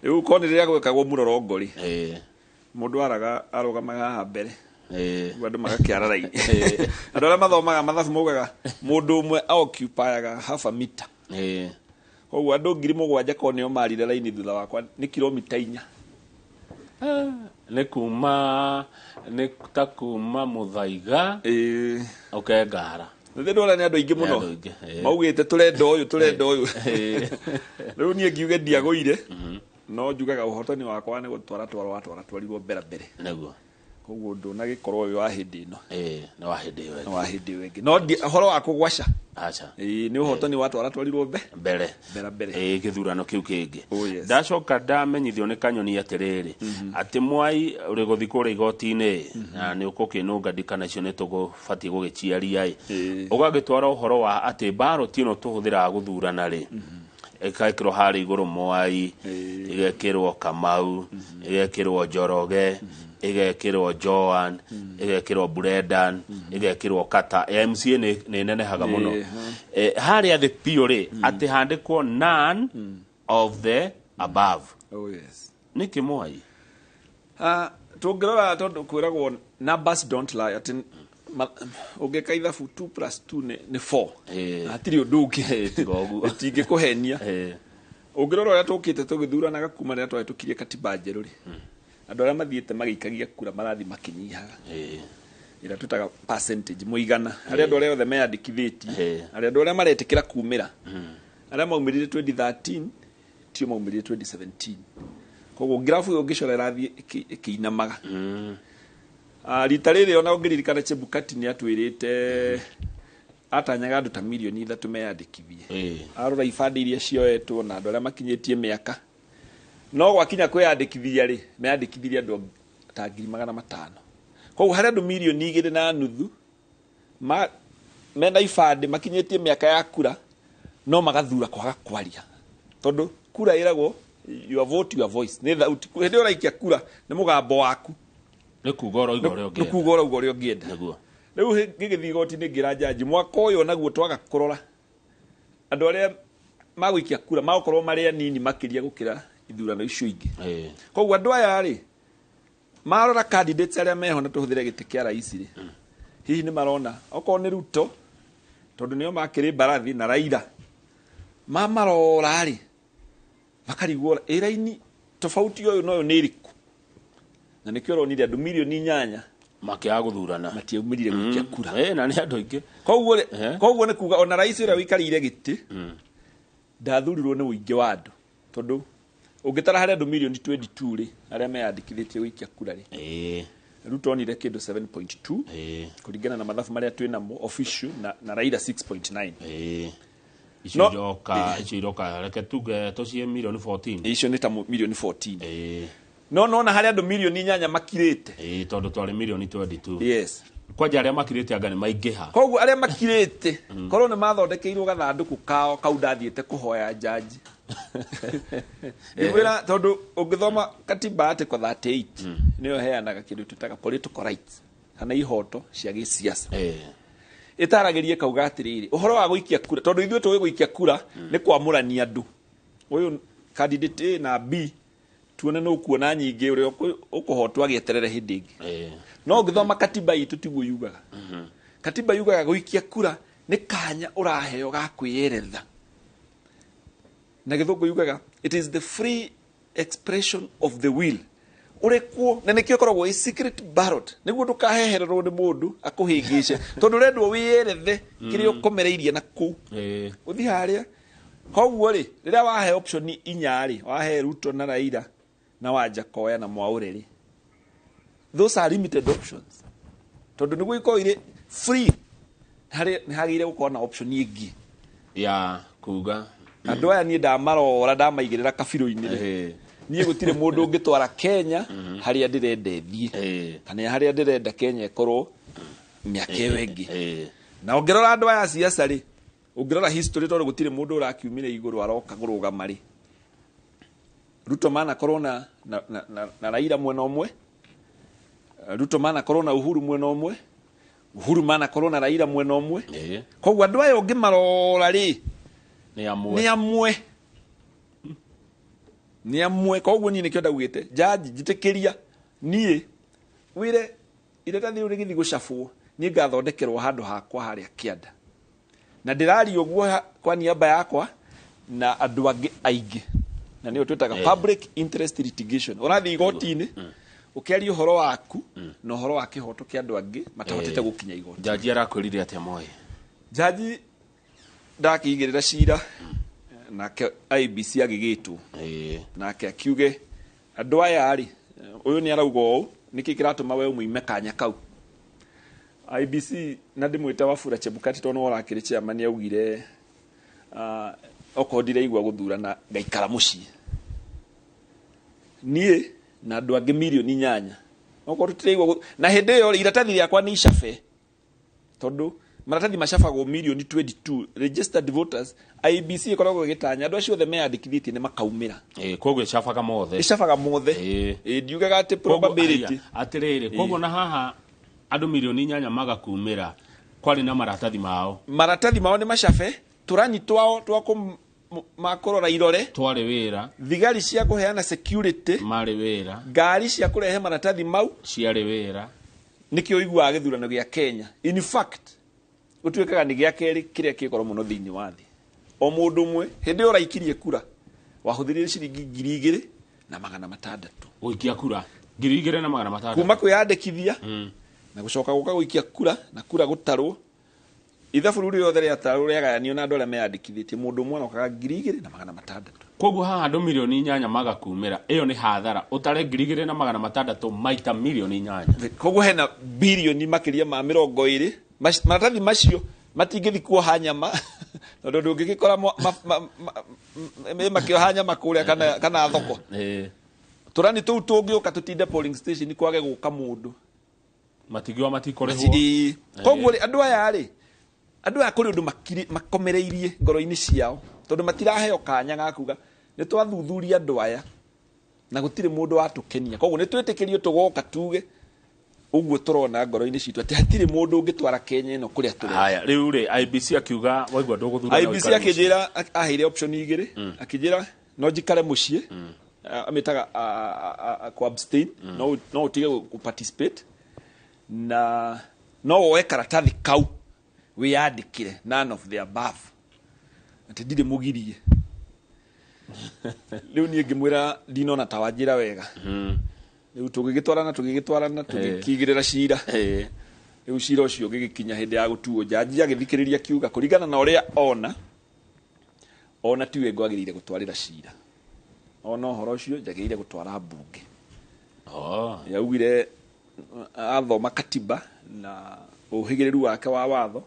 Riu koni riria gwekagwo murorongori mundu araga arugamaga haha mbere andu magakiara raini andu aria mathomaga mathabu maugaga mundu umwe occupyaga half a meter koguo andu 7,000 ko nio marire raini thutha wakwa ni kilomita 4 ni takuma Muthaiga ukengara ndora ni andu aingi muno maugite turenda uyu riu nie ngiuge ndiaguire no njugaga uhotani wakwa ni gutwara twarirwo mbere naguo koguo ndona gikorwo uyu wa hindi ino ni wa hindi wengi no horo wa kugwaca acha ni uhotani wa twarirwo mbere githurano kiu kingi ndacoka ndamenyithio ni kanyoni atiriri ati mwai uri guthikura igoti-ini na ni ukukinunga ndikana icio ni tugubatie gugichiaria ugagitwara uhoro wa ati ballot ino tuhuthira guthurana ri ekakiro hari iguru mwai igekirwo Kamau igekirwo Njoroge igekirwo Joan igekirwo Brendan igekirwo Kata MCA ni nenehaga muno hari athi piore ati handikwo none of the above niki mwai tungirora tondu kwiragwo numbers don't lie ati ugeka ithabu 2 + 2 ni 4 atiri undu ungi tingi kuhenia ungirora uria tukite tugithuranaga kuma riria twahitukirie katiba njeru ri andu aria mathiete magikagia kura marathi makinyihaga ira tutaga percentage muigana aria andu aria othe meyandikithitie aria andu aria maretikira kumira aria maumirire 2013 tio maumirire 2017 koguo grafu yo ngicora rathi ikiinamaga rita riri ona ungiririkana Chebukati ni atwirite atanyaga andu ta milioni 3 meyandikithie arora ibande iria cioetwo na andu aria makinyitie miaka no gwakinya kwiyandikithia ri meyandikithirie andu ta 500,000 koguo hari andu milioni 2.5 mena ibande makinyitie miaka ya kura no magathura kwaga kwaria tondu kura iragwo your vote your voice ni thauti hindi uraikia kura ni mugambo waku ni kugora ugo rio ngienda riu ngigithii goti-ini ngira jaji mwaka uyu naguo twaga kurora andu aria magwikia kura magokorwo mari anini makiria gukira ithurano icio ingi koguo andu aya ri marora candidates aria meho na tuhuthire giti kia rais ri hihi ni marona okorwo ni Ruto tondu nio makiri Mbarathi na Raila marora ri makarigwo iraini tofauti uyu no ni iriku na nikio ronire andu milioni 8 makia guthurana matiaumirire gwikia kura na ni andu ingi koguo ni kuga ona rais uria wikarire giti ndathurirwo ni uingi wa andu tondu ungitara hari andu milioni 22 ri aria meyandikithitie gwikia kura ri Ruto onire kindu 7.2 kuringana na mathabu maria twinamo official na Raila 6.9 icio iroka reke tuge tocie milioni 14 icio ni ta milioni 14 no na hari andu milioni 8 makirite tondu twari milioni 22 yes kwanja aria makirite anga ni maingiha koguo aria makirite korwo ni mathondekeirwo gathanduku kao kau ndathiete kuhoya jaji Iwira tondu ungithoma katiba ati kwa 38 niyo heanaga kindu tutaga political rights kana ihoto cia gisiasa itaragerie kauga atiriri uhoro wa guikia kura tondu ithuĩ tuwe guikia kura ni kwamurania andu uyu candidate A na B tuone no kuona nyingi uri ukuhotwa gieterere hindi ingi no ngithoma katiba itu tiguo yugaga katiba yugaga guikia kura ni kanya uraheo ga kwiyeretha na githungu yugaga it is the free expression of the will urekuo na nikio koragwo secret ballot niguo ndukahehererwo ni mundu akuhingice tondu rendwo wiyerethe kirio komereirie na ku uthi haria koguo ri riria wahe option 4 ri wahe Ruto na Raila na wanja koya na Mwaure ri those are limited options tondu niguo ikoire free ni hagire gukorwo na option ingi ya kuga andu aya ni ndamarora ndamaigirira kabiru-ini ri nie gutire mundu ungitwara Kenya haria ndirenda ithie kana haria ndirenda Kenya ikorwo miaka wengi na ungirora andu aya siasa ri ungirora history tondu gutire mundu urakiumire iguru aroka kurugama ri Ruto mana korona na Raila mwena umwe Ruto mana korona Uhuru mwena umwe Uhuru mana korona Raila mwena umwe koguo andu aya ungimarora ri ni amwe ni amwe koguo ni nikio ndagwite jaji jitekeria nie wire iretathi uri githi gucabwo ni ngathondekerwo handu hakwa haria kianda na ndirari uguo kwa niaba yakwa na andu angi aingi na nio twitaga public interest litigation urathi igoti-ini ukiaria uhoro waku na uhoro wa kihoto kia andu angi matahotete gukinya igoti. Jaji arakwirire atia moye? Jaji ndakigirira cira nake IBC agigitwo nake akiuge andu aya ari uyu ni arauga uu niki kiratuma we umuime kanya kau. IBC na ndimwita Wafula Chebukati tono orakiri chairman yaugire okodire igwa guthurana ngaikara mucii nie na andu angi milioni 8 okorutire igwa na hende yo iratathi riakwa ni icabe tondu maratathi macabagwo milioni 22 registered voters. IBC ikoragwo igitanya andu acio othe meyandikithĩtie ni makaumira koguo icabaga mothe ndiugaga ati probability atiriri koguo na haha andu milioni 8 magakumira kwari na maratathi mao ni macabe turanyi twao twako makorora irore twari wira thigari cia kuheana security mari wira ngari cia kurehe maratathi mau ciari wira nikio igwa githurano gia Kenya. In fact utwekaga ni gia keri kiria kikoro muno thiini wa thi o mundu mwe hindi uraikirie kura wahuthirire ciringi 2,600 uikia kura 2,600 kuma kwiyandikithia na gucoka guka guikia kura na kura gutarwo ithabu ruri yothe ria tarwo ria gayanio na andu aria meyandikithĩtie mundu mwe nokaga 2,600. koguo haha andu milioni 8 magakumira iyo ni hathara utare 2,600 maita milioni 8 koguo hena bilioni makiria ma 20 maratathi macio matingithi kuoha nyama tondu ndungigikora makioha nyama kuria kana thoko turani tuu tungiuka tutinde polling station kwage guka mundu matigwa matikorehwo koguo andu aya kuri undu makomereirie ngoro-ini ciao tondu matiraheo kanya ga kuga ni twathuthuria andu aya na gutire mundu watukenia koguo ni twitikirio tugoka tuge uguo turona ngoro-ini citu ati hatire mundu ungitwara Kenya ino kuria turi. Haya riu ri IBC akiuga waigwa nduguthura IBC akijira ahire option igiri akijira no jikare mucii ametaga ku abstain no utige ku participate na no woe karatathi kau wiyandikire none of the above ati ndire mugirie riu nie ngimwira ndinona tawanjira wega riu tugigitwarana tugikigirira cira riu cira ucio gigikinya hindi ya gutuo jaji agithikiriria kiuga kuringana na uria ona tiwe ngwagirire gutwarira cira ona horo ucio jagirire gutwara mbunge yaugire athoma katiba na uhigiriru wake wa watho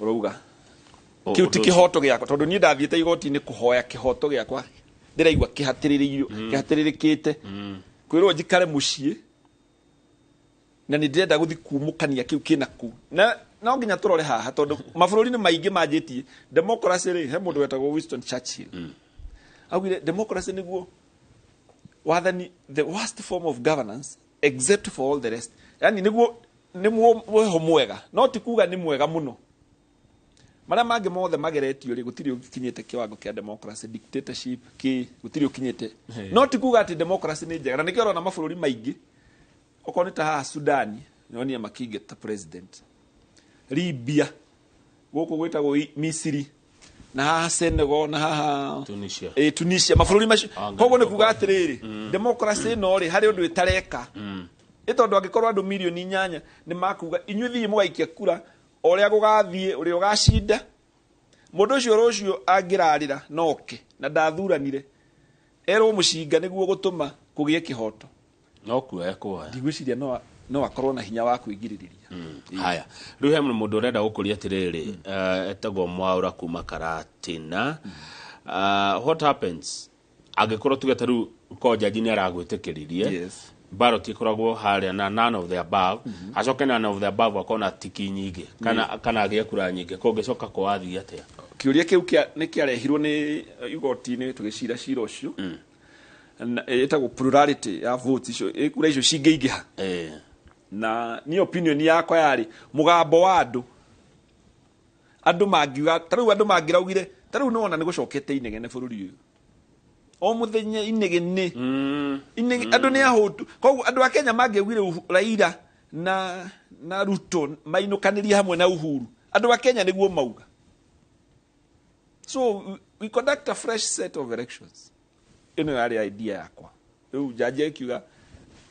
uruga kiu ti kihoto giakwa tondu nie ndathiete igoti-ini kuhoya kihoto giakwa ndiraigwa kihatirikite kwirwo njikare mucii na ni ndirenda guthi kumukania kiu kina ku na no nginya turore haha tondu mabururi ni maingi manjitie democracy ri he mundu wetagwo Winston Churchill augire democracy niguo wathani the worst form of governance except for all the rest. Yani niguo mweho mwega no ti kuga ni mwega muno maria mangi mothe mageretio ri gutiri ukinyite kiwango kia democracy dictatorship ki gutiri ukinyite no ti kuga ati democracy ni njega na nikio na mabururi maingi okoni ta ha Sudan nyonia makigeta president Libya guku gwitagwo Misiri na haha Senegal na haha Tunisia mabururi macio koguo ni kuga atiriri democracy no ri hari undu itareka itondu angikorwo andu milioni 8 ni makuga inyuthi mugaikia kura oria gugathie uri ugacinda mundu ucio rucio angirarira noke na ndathuranire erwo mucinga niguo gutuma kugie kihoto no kuekwa ndigwiciria no akorwo na hinya wa kwigiririria. Haya riu he mundu urenda gukuria atiriri etagwo Mwaura kuma Karatina what happens agikorwo tugeta riu ko jaji ni aragwitikiririe ballot ikoragwo haria na none of the above acoke none of the above akona tiki nyingi kana agia kura nyingi ko ngicoka kwathi atia kiuria kiu ni kiarehirwo ni igoti-ini tugicira cira ucio etagwo plurality ya votes icio ikura icio cingeigiha na ni opinion yakwa yari mugambo wa andu mangiuga tariu andu mangiraugire tariu no ona ni gucokete inegene bururi uyu o muthenya inegene andu ni ahutu koguo andu a Kenya mangegwire Raila na Ruto mainukaniria hamwe na Uhuru andu a Kenya niguo mauga. So we conduct a fresh set of elections. Ino yari idea yakwa. Riu jaji akiuga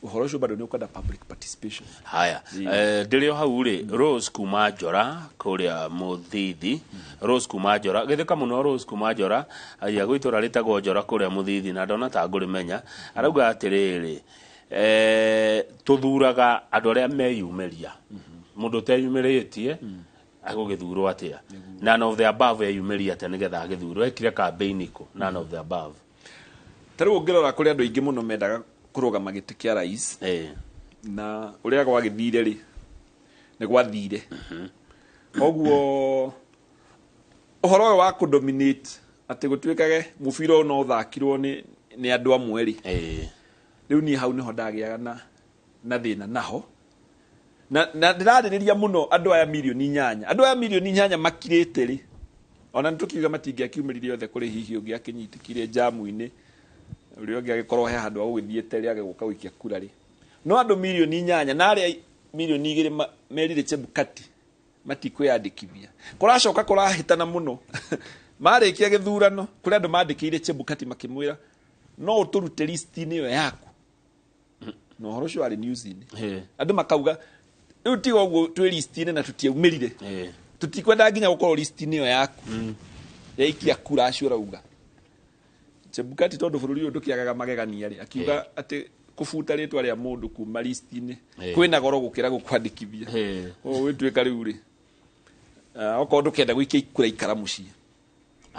uhoro ucio bado ni ukenda public participation. Haya ndirio hau ri Rose Kumajora kuria Muthithi Rose Kumajora githika muno Rose Kumajora aya gwitura ritagwo Njora kuria Muthithi na ndona ta nguri menya arauga atiriri tuthuraga andu aria meyumeria mundu teyumiritie agugithurwo atia none of the above eyumeria ate nigetha agithurwo ekire campaign ko none of the above tariu ngirora kuri andu ingi muno mendaga kurugama giti kia rais na uria gwagithire ri ni gwathire oguo uhoro wa ku dominate ati gutwikage mubira no uthakirwo ni andu amwe ri riu ni hau niho ndagiaga na thina naho na ndiraririria muno andu aya milioni 8 andu aya milioni 8 makirite ri ona nitukiuga matingia kiumiririe othe kuri hihi ungi akinyitikire jamu-ini uri ungi agikorwo he handu agugithiete ri agiguka wikia kura ri no andu milioni 8 na aria milioni 2 merire Chebukati matikwiyandikithia kuracoka kurahitana muno marikia githurano kuri andu mandikire Chebukati makimwira no uturute list-ini yo yaku no horo cio ari news-ini andu makauga riu tiga uguo twi list-ini na tutiaumirire tutikwenda nginya gukorwo list-ini yo yaku yaikia kura acio rauga Chebukati tondu bururi uyu ndukiagaga magegania ri akiuga ati kufuta ritwa ria mundu kuma list-ini kwina goro gukira gukwandikithia witwika riu ri okorwo ndukenda gwikia ikura ikara mucii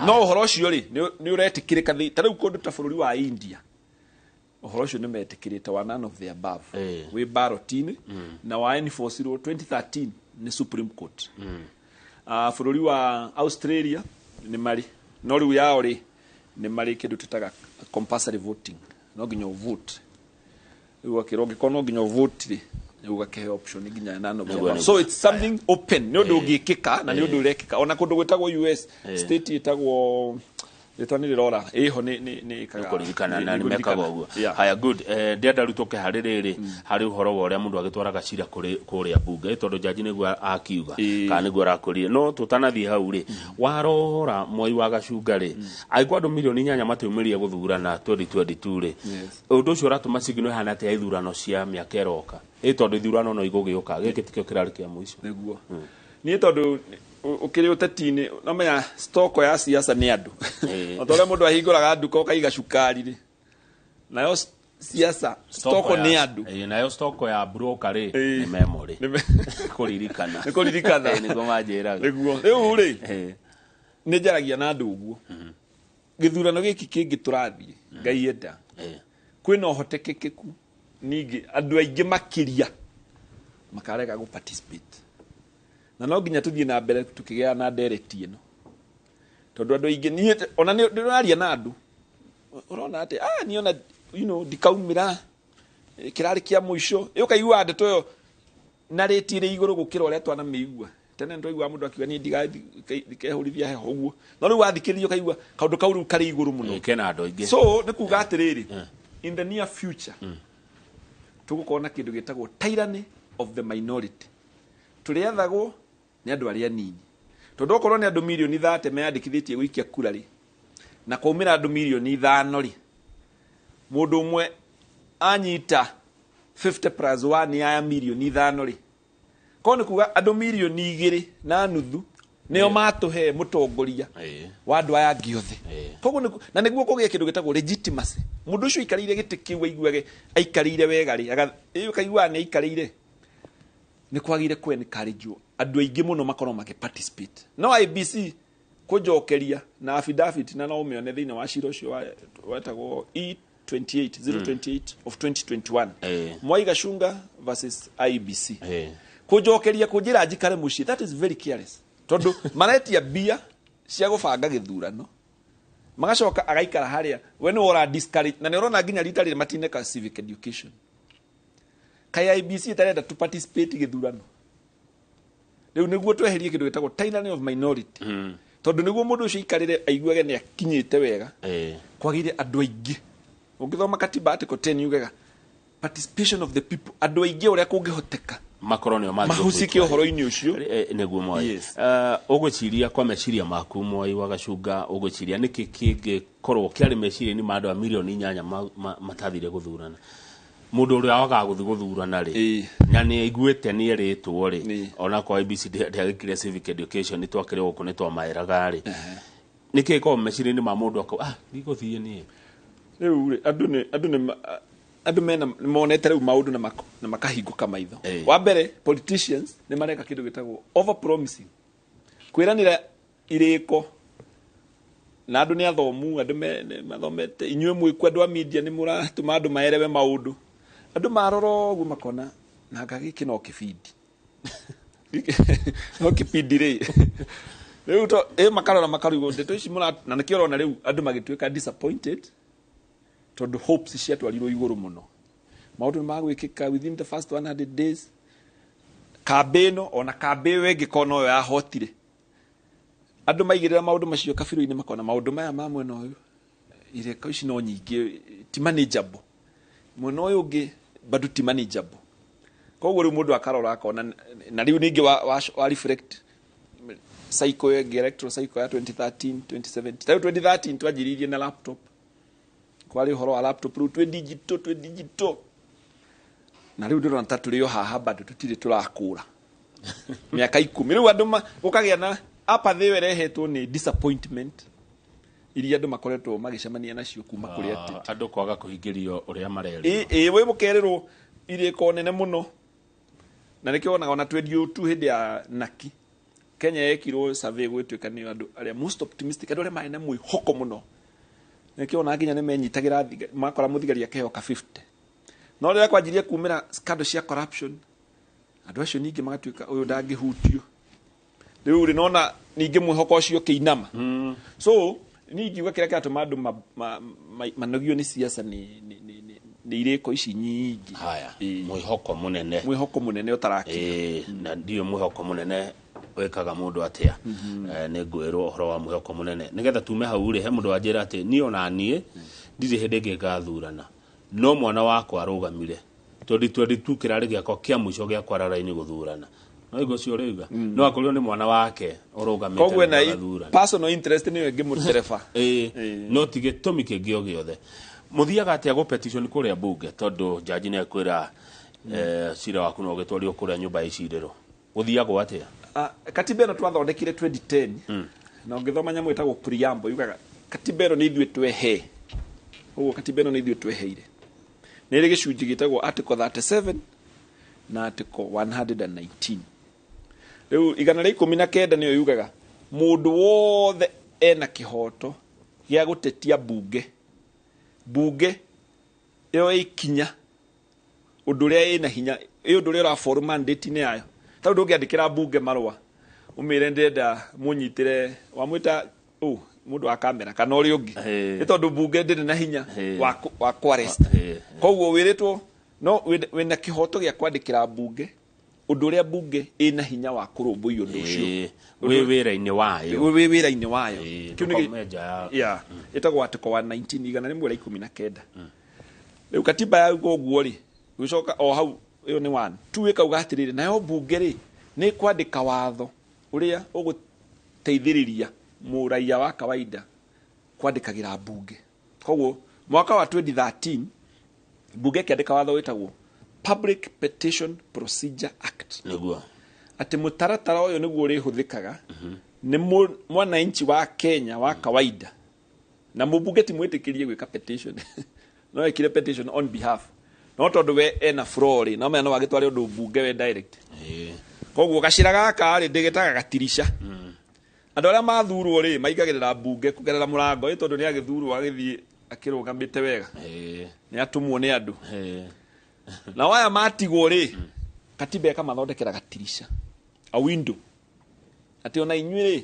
no uhoro ucio ri ni uretikirika ta riu kundu ta bururi wa India uhoro ucio ni metikirite wa none of the above we ballot-ini na wa enforce 2013 ni Supreme Court bururi wa Australia ni mari no riu yao ri ni mari kindu tutaga compulsory voting no nginya vote riu akiroge kono nginya vote ri ugakehe option nginya none of the above so it's something open ni undu ungikika na ni undu urekika ona kundu gwetagwo US state itagwo Litani rirora eho ni kuririkana na nimekaga uguo haya good ndenda rutoke haririri hari uhoro wa uria mundu agitwaraga cira kuria bunge tondu jaji niguo akiuga kana niguo arakurie no tutanathie hau ri warora Mwai wa Gacunga ri aigwa andu milioni 8 matiumirie guthurana 2022 ri undu ucio uratuma cigino hana ati ithurano cia miaka eroka tondu ithurano no igugiuka giki tikio kirari kia muico niguo ni tondu ukiri uteti-ini no menya stoko ya siasa ni andu otore mundu ahinguraga nduka ukaiga cukari ri nayo siasa stoko ni andu nayo stoko ya broker ri ni memory kuririkana ni gomajira niguo riu ri ni njaragia na andu uguo githurano giki kingi turathie ngai enda kwina uhotekekeku ningi andu aingi makiria makarega gu participate na no nginya tuthie na mbere tukigia na direct ino tondu andu ingi ni ona ni ndiraria na andu urona ati ni ona dikaumira kirari kia muico yukaigua ndeto yo na retire iguru gukira uria twana meigua tene ndoigua mundu akiuga ni ndikehurithia heho uguo no riu wathikiririo kaigua kaundu kau riu kari iguru muno kena andu ingi so nikuga atiriri in the near future tugukona kindu gitagwo tyranny of the minority turiathagwo ni andu aria nini tondu okorwo ni andu milioni 30 meyandikithitie gwikia kura ri na kuumira andu milioni 5 ri mundu umwe anyita 50+1 ya milioni 5 ri kono kuga andu milioni 2 na nuthu nio matuhe mutongoria wa andu aya angi othe koguo na niguo kugia kindu gitagwo legitimacy mundu ucio ikarire giti kiu aiguage aikarire wega ri kaigua ni aikarire ni kwagire ku encourage andu aingi muno makorwo participate no IBC kujokeria na affidavit na no umeone thina wa cira ucio wetagwo E28 of 2021 Mwai Gacunga versus IBC kujokeria kujira njikare muci that is very careless tondu maretia bia cia gubanga githurano magacoka agaikara haria we ni ora discourage na ni urona nginya rita matineka civic education kai IBC itarenda to participate githurano riu niguo tweherie kindu gitagwo tyranny of minority tondu niguo mundu ucio ikarire aiguage ni akinyite wega kwagire andu aingi ungithoma katiba article 10 yugaga participation of the people andu aingi uria kungihoteka makoroni mahusike uhoro-ini ucio niguo Mwai uguciria kwa meciria maku Mwai wa Gacunga uguciria niki kingikorwo kiari meciria-ini ma andu a milioni 8 matathire guthurana mundu uria wagaga guthurana ri na ni aiguite ni eritwo ri ona kwa IBC ndiagikire civic education ni twakire guku ni twamaeraga ri niki ko meciria-ini ma mundu akau niguthie ni riu ri andu mena monete riu maundu na makahinguka maitho wa mbere politicians ni mareka kindu gitagwo over promising kwiranira iriko na andu ni athomu andu mathomete inyue mwikwa andu a media ni muratuma andu maerewe maundu andu maroro ugu makona na gagiki no kibindi no kibindi ri riu to makarora makarugo ndeto ici na nikiorona riu andu magituika disappointed tondu hopes ciatwarirwo iguru muno maundu magwikika within the first 100 days kambeno ona kambe wengi kono yo yahotire andu maigirira maundu macio kabiru-ini makona maundu maya ma mwena uyu ireka ici no nyingi ti manageable mwena uyu ungi bado ti manageable koguo riu mundu akarora akona na riu ningi wa reflect cycle electoral cycle ya 2013 2017 2013 twajiririe na laptop kwari horo wa laptop ru twe digital na riu ndiro ntatu rio haha bado tutire turakura miaka 10 riu andu ukagia na apa thiwe rehetwo ni disappointment iria andu makoretwo magicemania nacio kuma kuri ati andu kwaga kuhingirio uria mareri we mukererwo iriko nene muno na nikiona ona 22 hindi ya naki Kenya yekirwo survey gwituika ni andu aria most optimistic andu aria maina mwihoko muno nikiona aginya ni menyitagira makora muthigari akehoka 50 no rira kwanjirie kumira scandal cia corruption andu acio ningi magatuika uyu ndangihutio riu rinona ningi mwihoko ucio kiinama so ningi gwakira kiratuma andu manogio ni siasa ni iriko ici nyingi haya mwihoko munene utaraki na ndio mwihoko munene wekaga mundu atia ni ngwirwo uhoro wa mwihoko munene nigetha tume hau ri he mundu anjira ati ni ona nie ndiri hindi ngingathurana no mwana wakwa arugamire 2022 kirari giako kia mwisho gia kwarara-ini guthurana no igo cio riuga no akorio ni mwana wake urugamite kogwe na personal interest ni wengi muterefa no tige tomi kingio giothe muthiaga atia go petition kuria bunge tondu jaji ni akwira cira waku no gitwario kuria nyumba iciriro uthiago atia katiba ino twathondekire 2010 na ungithoma nyamu itagwo preamble yugaga katiba ino ni ithue twehe uguo katiba ino ni ithue tweheire ni ri gicunji gitagwo article 37 na article 119 riu igana ria 19 niyo yugaga mundu wothe ena kihoto gia gutetia bunge iyo ikinya undu ria ina hinya iyo undu ria ra for mandate ni ayo tondu ungiandikira bunge marwa umire ndenda munyitire wamwita mundu wa kamera kana uri ungi ni tondu bunge ndiri na hinya wa arrest koguo wiritwo no wina kihoto gia kwandikira bunge undu ria bunge ina hinya wa kurumbuia undu ucio wi wira-ini wayo kiu ni itagwo article 119 igana rimwe ria 19 riu katiba ya guo ri gucoka o hau iyo ni 1 2 ikauga atiriri nayo bunge ri ni kwandika watho uria uguteithiriria muraia wa kawaida kwandikagira bunge koguo mwaka wa 2013 bunge kiandika watho witagwo Public Petition Procedure Act niguo ati mutaratara uyu niguo uri huthikaga ni mwananchi wa Kenya wa kawaida na mubunge ti mwitikirie gwika petition no ekire petition on behalf no tondu we ena flori no mena wagitware undu bunge we direct koguo gacira gaka ri ndigitaga gatirisha andu aria mathurwo ri maigagirira bunge kugerera murango tondu ni agithurwo agithii akirugamite wega ni atumwo ni andu na waya matigwo ri katiba ikamathondekera gatirisha a window ati ona inyuire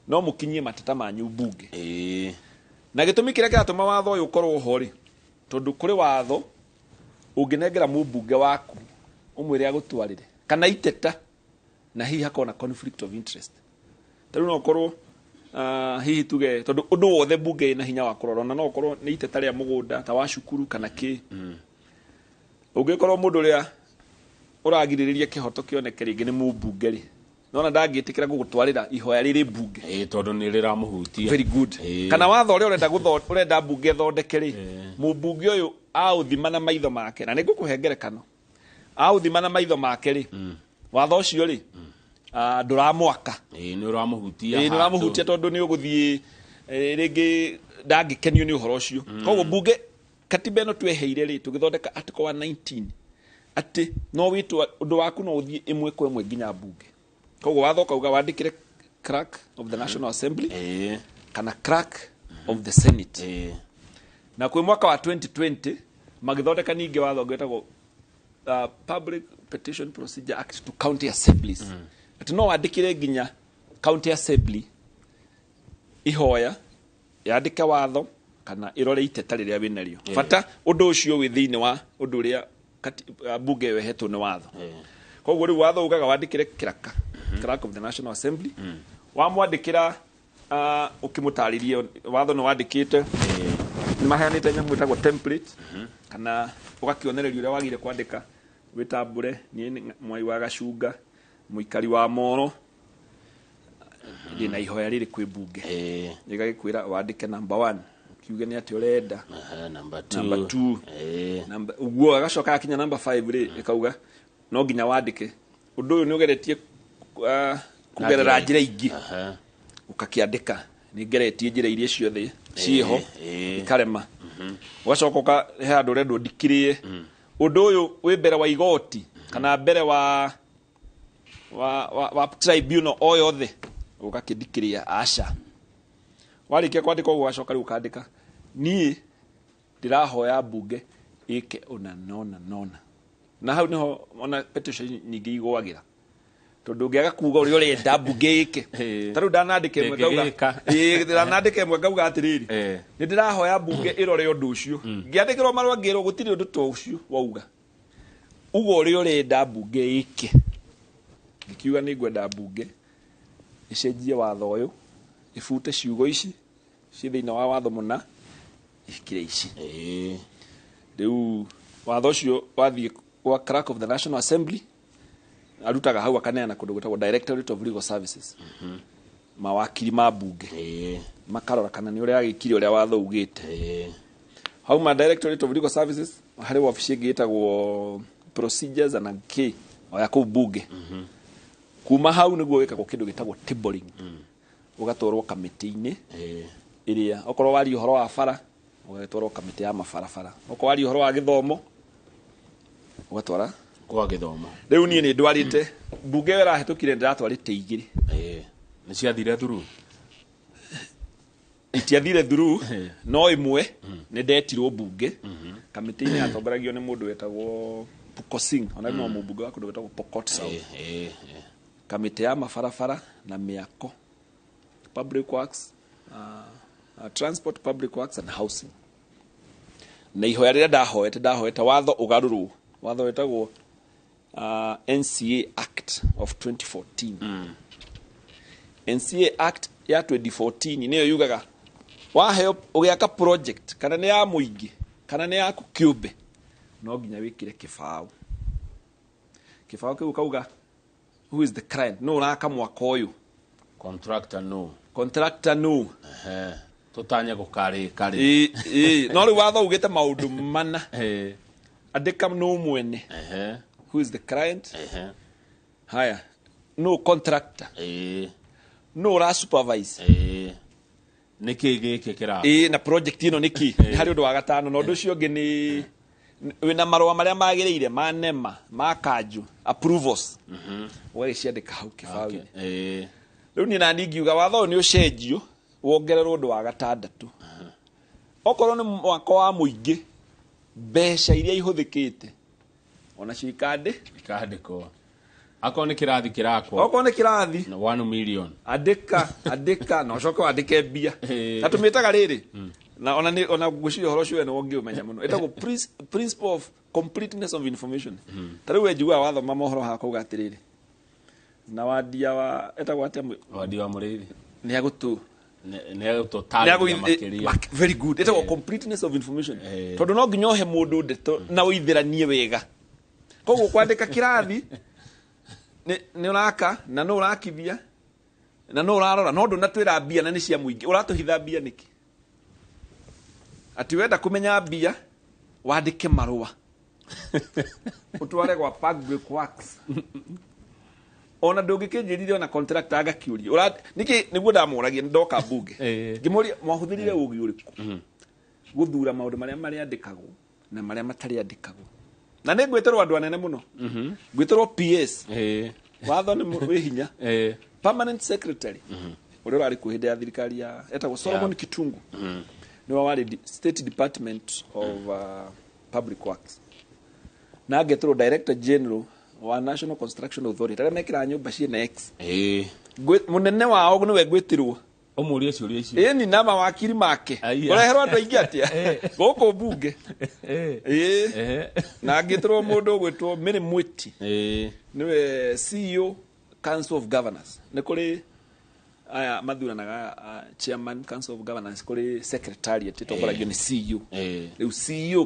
no mukinyie matata manyu bunge na gitumi kiria kiratuma watho uyu ukorwo ho ri tondu kuri watho unginengera mubunge waku umwire agutwarire kana iteta na hihi hakona conflict of interest taru no korwo hihi tuge tondu undu wothe bunge na hinya wa kurora na no korwo ni iteta ria mugunda ta wa cukuru kana ki ungikorwo mundu ria uragiririria kihoto kioneke ringi ni mubunge ri nona ndagitikira gugutwarira ihoya riri bunge tondu ni riramuhutia very good kana watho ria urenda bunge thondeke ri mubunge uyu authima na maitho make na nigukuhengere kano authima na maitho make ri watho ucio ri nduramwaka ni uramuhutia ni uramuhutia tondu ni uguthie ringi ndangikenio ni uhoro ucio koguo bunge katiba ino tweheire ri tugithondeka article 119 ati no witu undu waku no uthie imwe kwa imwe nginya bunge koguo watho kauga wandikire clerk of the National Assembly kana clerk of the Senate na kwi mwaka wa 2020 magithondeka ninge watho gwetagwo Public Petition Procedure Act to County Assemblies ati no wandikire nginya County Assembly ihoya yandike watho kana irore iteta riria winario bata undu ucio wi thiini wa undu ria bunge wehetwo ni watho koguo riu watho ugaga wandikire clerk of the National Assembly wamwandikira ukimutaririe watho no wandikite ni maheanite nyamu itagwo template kana ugakionereria uria wagire kwandika witambure ni mwai wa gacunga muikari wa moro ndina ihoya riri kwi bunge igagikwira wandike number 1 kiuge ni ati urenda number 2 uguo agacoka akinya number 5 ri ikauga no nginya wandike undu uyu ni ugeretie kugerera njira ingi ukakiandika ni ngeretie njira iria ciothe ciho ikarema ugacoka he handu urendwo ndikirie undu uyu wi mbere wa igoti kana mbere wa tribunal o yothe ugakindikiria aca warikia kwandika uguo ugacoka riu ukandika ni ndirahoya bunge ike ona nona na hau niho ona petition nyingi igwagira tondu ungiaga kuuga uri urenda bunge ike taru ndanandike mwe gauga ndanandike mwe gauga atiriri ni ndirahoya bunge irore undu ucio ngiandikirwo marwa ngirwo gutiri undu to ucio wauga ugo uri urenda bunge ike ngikiuga ni ngwenda bunge icenjie watho uyu ifute ciugo ici ci thiina wa watho muna ikire ici riu watho ucio wathie wa clerk of the National Assembly arutaga hau akaneana kundu gwetagwo Directorate of Legal Services mawakiri ma bunge makarora kana ni uria agikiri uria watho ugite hau ma Directorate of Legal Services hari wabici gitagwo procedures and key oya ku bunge kuma hau niguo wikagwo kindu gitagwo tabling ugatwarwo kamiti-ini iria okorwo wari uhoro wa bara ugatwarwo kamiti ya mabarabara okorwo wari uhoro wa githomo ugatwara kwa githomo riu nie ni ndwarite bunge wera hetukire ndiratwarite igiri ni ciathire through itiathire through no imwe ni ndetirwo bunge kamiti-ini atongoragio ni mundu wetagwo Pukosing ona no mubunge wa kundu wetagwo Pokot South kamiti ya mabarabara na miako public works transport public works and housing na ihoya rira ndahoete watho ugarurwo watho wetagwo NCA Act of 2014 NCA Act ya 2014 niyo yugaga waheo ugiaka project kana ni ya muingi kana ni ya kiumbe no nginya wikire kibao kiu kauga who is the client no raka mwaka uyu contractor no tutanya gukari no ri watho ugite maundu mana andika no mwene who is the client haya no contractor no ra supervise niki giki kira na project ino niki hari undu wa gatano no ndu cio ngi ni wina marwa maria magiriire manema makaju approvals wagiciandika hau kibao-ini riu ni na ningiuga watho ni ucenjio wongererwo undu wa gatandatu okorwo ni mwaka wa muingi mbeca iria ihuthikite ona cikandikwo Ako ni kirathi kirakwa. Oko ni kirathi. 1 million. Andika no coka wandike mbia. Atumitaga riri. Na ona gucio horo cio no ngi umenya muno. Etagwo principle of completeness of information. Tari we jua watho mamohoro ha kuga atiriri. Na wadia wa etagwo atia wadia wa murithi. Ni agutu ne total makeria very good ita completeness of information tondu no nginyohe mundu ndeto na uithiranie wega koguo kwandika kirathi ni uraka na no urakithia na no urarora no ndunatwira mbia na ni cia muingi uratuhitha mbia niki ati wenda kumenya mbia wandike marua utware kwa public works ona ndungikinjirire ona contract agakiuria niki niguo ndamuragia ndoka bunge ngimuria mwahuthirire ugi uriku guthura maundu maria andikagwo na maria matari andikagwo na ni ngweterwo andu anene muno ngweterwo PS watho ni wihinya permanent secretary uria ari kuhinde ya thirikari ya etagwo Solomon Kitungu ni wari State Department of Public Works na ngeterwo Director General wa National Construction Authority aria mekira nyumba ciena X munene wao niwe ngwetirwo umuria ciuria icio ni nama wakiri make ureherwo andu aingi atia goko bunge na ngeterwo mundu gwetwo Mary Mwiti niwe CEO Council of Governors ni kuri aya mathuranaga chairman Council of Governors kuri secretariat itongoragio ni CEO riu CEO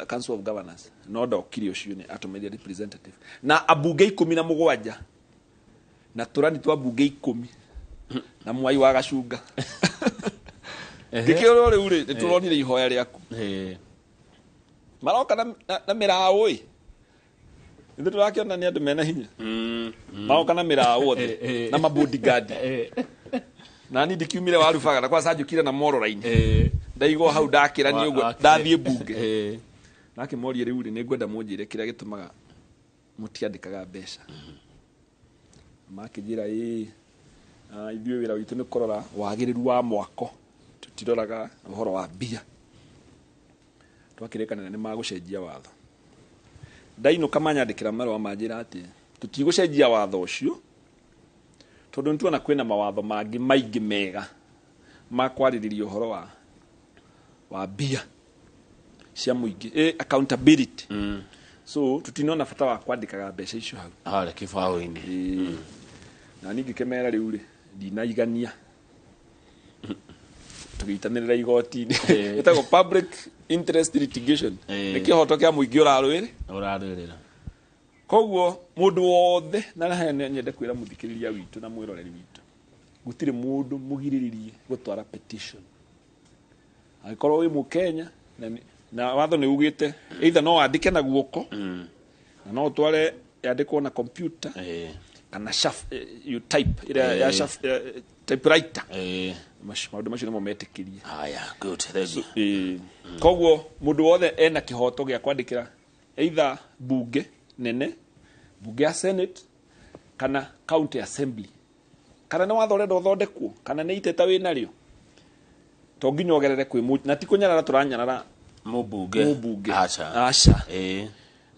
Council of Governors no ndokiri ucio ni atomethia representative na abunge 17 na turani twa bunge 10 na mwai wa gacunga ngikiro riu ri turonire ihoya riaku maroka na mirao oi ndio turakiona ni andu mena hinya maroka na mirao othe na mabodyguard na ni dikiumire warubaga na kwa sajukire na moro line ndaigo hau ndakira ni ugo ndathie bunge nake morie riu ri ningwenda munjire kiria gitumaga mutiandikaga mbeca makijira ithuĩ wĩra witũ nĩ kũrora wagĩrĩru wa mwako tutiroraga ũhoro wa mbia twakĩrĩkanĩra nĩ magũcenjia watho ndainũka manyandĩkĩra marũa manjĩra atĩ tutigũcenjia watho ũcio tondũ nĩtuona kwĩna mawatho mangĩ maingĩ mega ma kwarĩrĩria ũhoro wa mbia cia mũingĩ accountability so tutinona bata wa kwandĩkaga mbeca icio hau kĩbaũ-inĩ na ningi kemera riu ri ndinaigania tugitanirira igoti-ini etagwo public interest litigation nikihoto kia muingi urarwirira koguo mundu wothe na nyende kwira muthikiriria witu na mwiroreri witu gutire mundu mugiriririe gutwara petition akorwo wi Mukenya na watho ni ugite either no andike na guoko na no utware yandikwo na computer kana you type ya typewriter maundu macio nimo metikirie good thank you koguo mundu wothe ena kihoto gia kwandikira either bunge nene bunge ya Senate kana county assembly kana ni watho rendo thondekwo kana ni iteta winario to nginya ogerere kwi na ti kunyarara turanyarara mubunge acha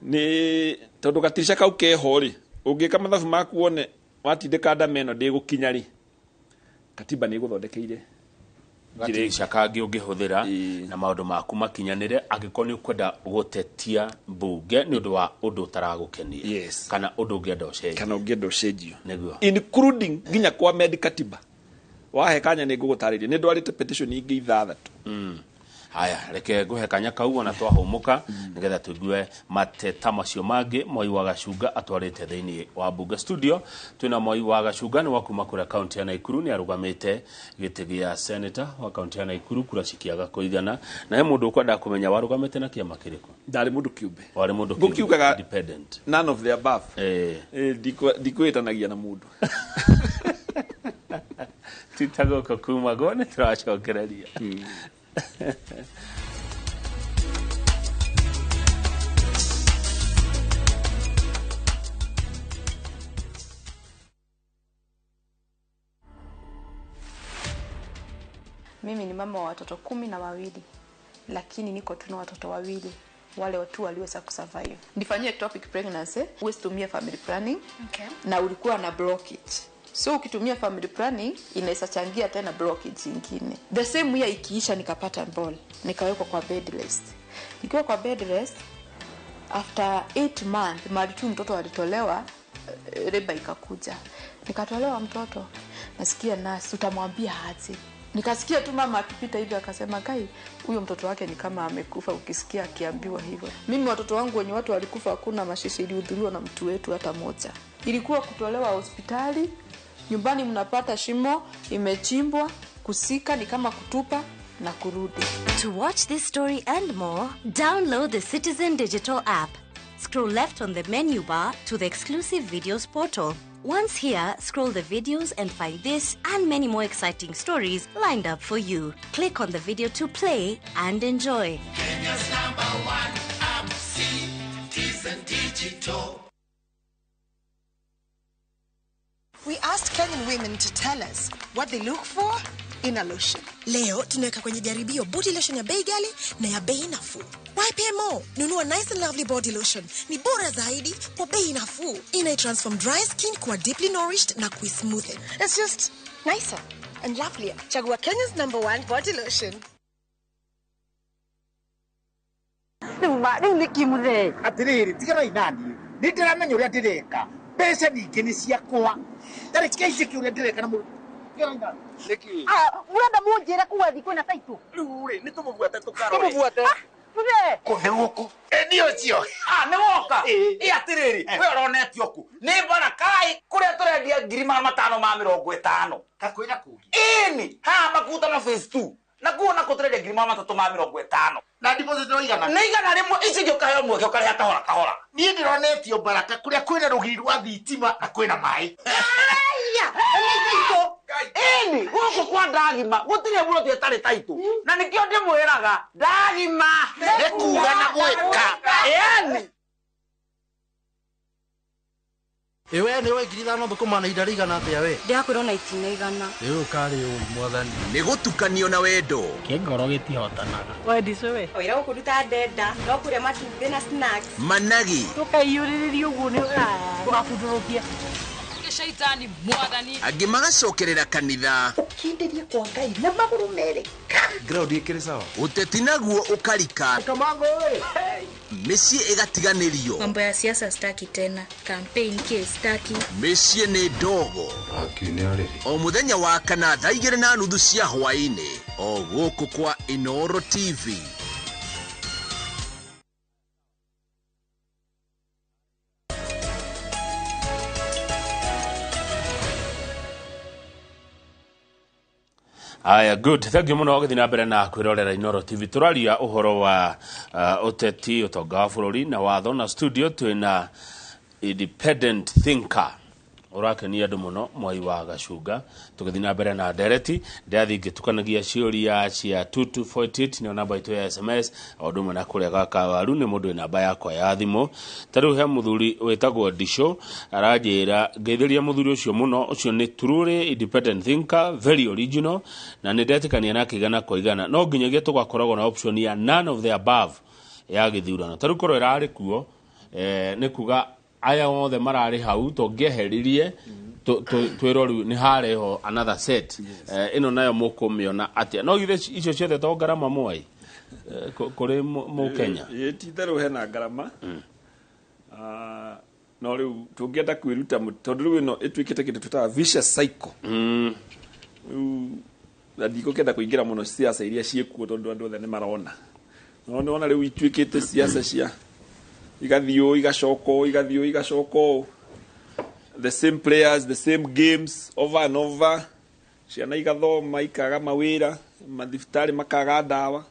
ni tondu gatirisha kau keho ri ungika mathabu maku wone watindika ndameno ndigukinya ri katiba ni guthondekeire gatirisha kangi ungihuthira na maundu maku makinyanire angiko ni ukwenda gutetia bunge ni undu wa undu utaragukenia kana undu ungienda ucenjio niguo including nginya kwa med katiba wahe kanya ni ngugutariria ni ndwarite petition ingi 6 haya reke nguhe kanya kau ona twahumuka nigetha tuigue mateta macio mangi Moi wa Gacunga atwarite thiini wa bunge studio twina Moi wa Gacunga ni wakuma kura county ya Naikuru ni arugamite giti gia senator wa county ya Naikuru kura cikiaga kuithana na he mundu ukwenda kumenya warugamite na kiama kiriko ndari mundu kiumbe wari mundu kiumbe independent none of the above dikwitanagia na mundu titago kokuma gone turacokereria Mimi ni mama wa watoto 12 lakini niko tu na watoto 2 wale watu waliweza kusurvive. Nifanyie topic pregnancy, usitumie family planning. Na ulikuwa na blockage. So ukitumia family planning inaweza changia tena blockage nyingine. The same year ikiisha nikapata ball, nikawekwa kwa bed rest. Nikiwa kwa bed rest after 8 months mali tu mtoto alitolewa, reba ikakuja. Nikatolewa mtoto. Nasikia nasi utamwambia aje. Nikasikia tu mama akipita hivi akasema, "Kai, huyo mtoto wake ni kama amekufa." Ukisikia akiambiwa hivyo. Mimi watoto wangu wenye watu walikufa, hakuna mashishi ilihudhuriwa na mtu wetu hata moja. Ilikuwa kutolewa hospitali, nyumbani mnapata shimo imechimbwa, kusika ni kama kutupa na kurudi. To watch this story and more, download the Citizen Digital app. Scroll left on the menu bar to the exclusive videos portal. Once here, scroll the videos and find this and many more exciting stories lined up for you. Click on the video to play and enjoy. Kenya's #1 app, Citizen Digital. We asked Kenyan women to tell us what they look for in a lotion. Leo tunaweka kwenye jaribio body lotion ya bei ghali na ya bei nafuu. Why pay more? Nunua Nice and Lovely body lotion. Ni bora zaidi kwa bei nafuu. Inai-transform dry skin kuwa deeply nourished na kui-smoothen. It's just nicer and lovelier. Chagua Kenya's #1 body lotion. Atiriri tigana inani nitiramenya uria ndireka mbeca nyingi ni ciakwa tariki ici kiuria ndireka na mu niki urenda munjire kuwa thiku na taitu riu ri nitumubuate tukarore tumubuate kune guku ndio cio ni woka atiriri we uronetio ku ni barakai kuria turendia 550 kakwira kugi ini ha makuta na phase 2 na kuona kuturendia 350 na deposit no igana na igana rimwe ici gyo kayo mwe gyo karia kahora ni ndironetio baraka kuria kwina rugiri rwa thitima na kwina mai ini guku kwa ndagima gutire buro tietari taitu na nikio ndimwiraga ndagima ekuga na gweka yani Ewe ni we ngirithano thukuma na ihinda rigana atia we ndiakwirwo na itinaigana riu kari uyu mwathani Ni gutukanio na wendo. kingoro gitihotanaga wendice we oira gukuruta ndenda no kuria matumbĩ na snacks Managi. tukaiyũrĩrĩria ũguo nĩ ũgabundũrũkia shaitani mwathani Angĩ magacokerera kanitha. Kindirie kwa Ngai na magũrũ merĩ. ground ikiri sawa Uteti naguo ukarika. kamango we Mĩciĩ ĩgatiganĩrio. mambo ya siasa staki tena campaign case staki Mĩciĩ nĩ ndogo. O mũthenya wa kana thaa 2:30 cia hwaĩ-inĩ. O gũkũ kwa Inooro TV. Aya, good. Thank you muno githina mbere na kwirorera Inooro TV. Turaria uhoro wa uteti utonga wa bururi na watho na studio twina independent thinker. Urakenia andu muno Mwai wa Gacunga. Tugithina mbere na ndereti ndathi ngitukanagia ciuria cia 2248 ni namba itu ya SMS odumwe na kuria gaka waru ni mundu namba yakwa ya thimu. Taru he muthuri wetagwo Disho arajira ngeithiria muthuri ucio muno ucio ni truly independent thinker, very original na ni ndetikania na kigana kwa igana no nginyagia tugakoragwo na option ya none of the above ya githurano. Taru korwo irari kuo ni kuga aya wothe marari hau tongeheririe twirori ni hareho another set ino nayo mukumiona atia no githe icio ciothe to ngarama Mwai kuri mu Kenya yetitharu hena ngarama no riu tungienda kwiruta tondu riu ino itwikite kindu tutaga vicious cycle na ndiko kenda kuingira muno siasa iria ciekuo tondu andu othe ni marona no ona riu itwikite siasa cia igathio igacoko the same players, the same games over and over. Ciana igathoma ikaga mawira mathibitari makaga ndawa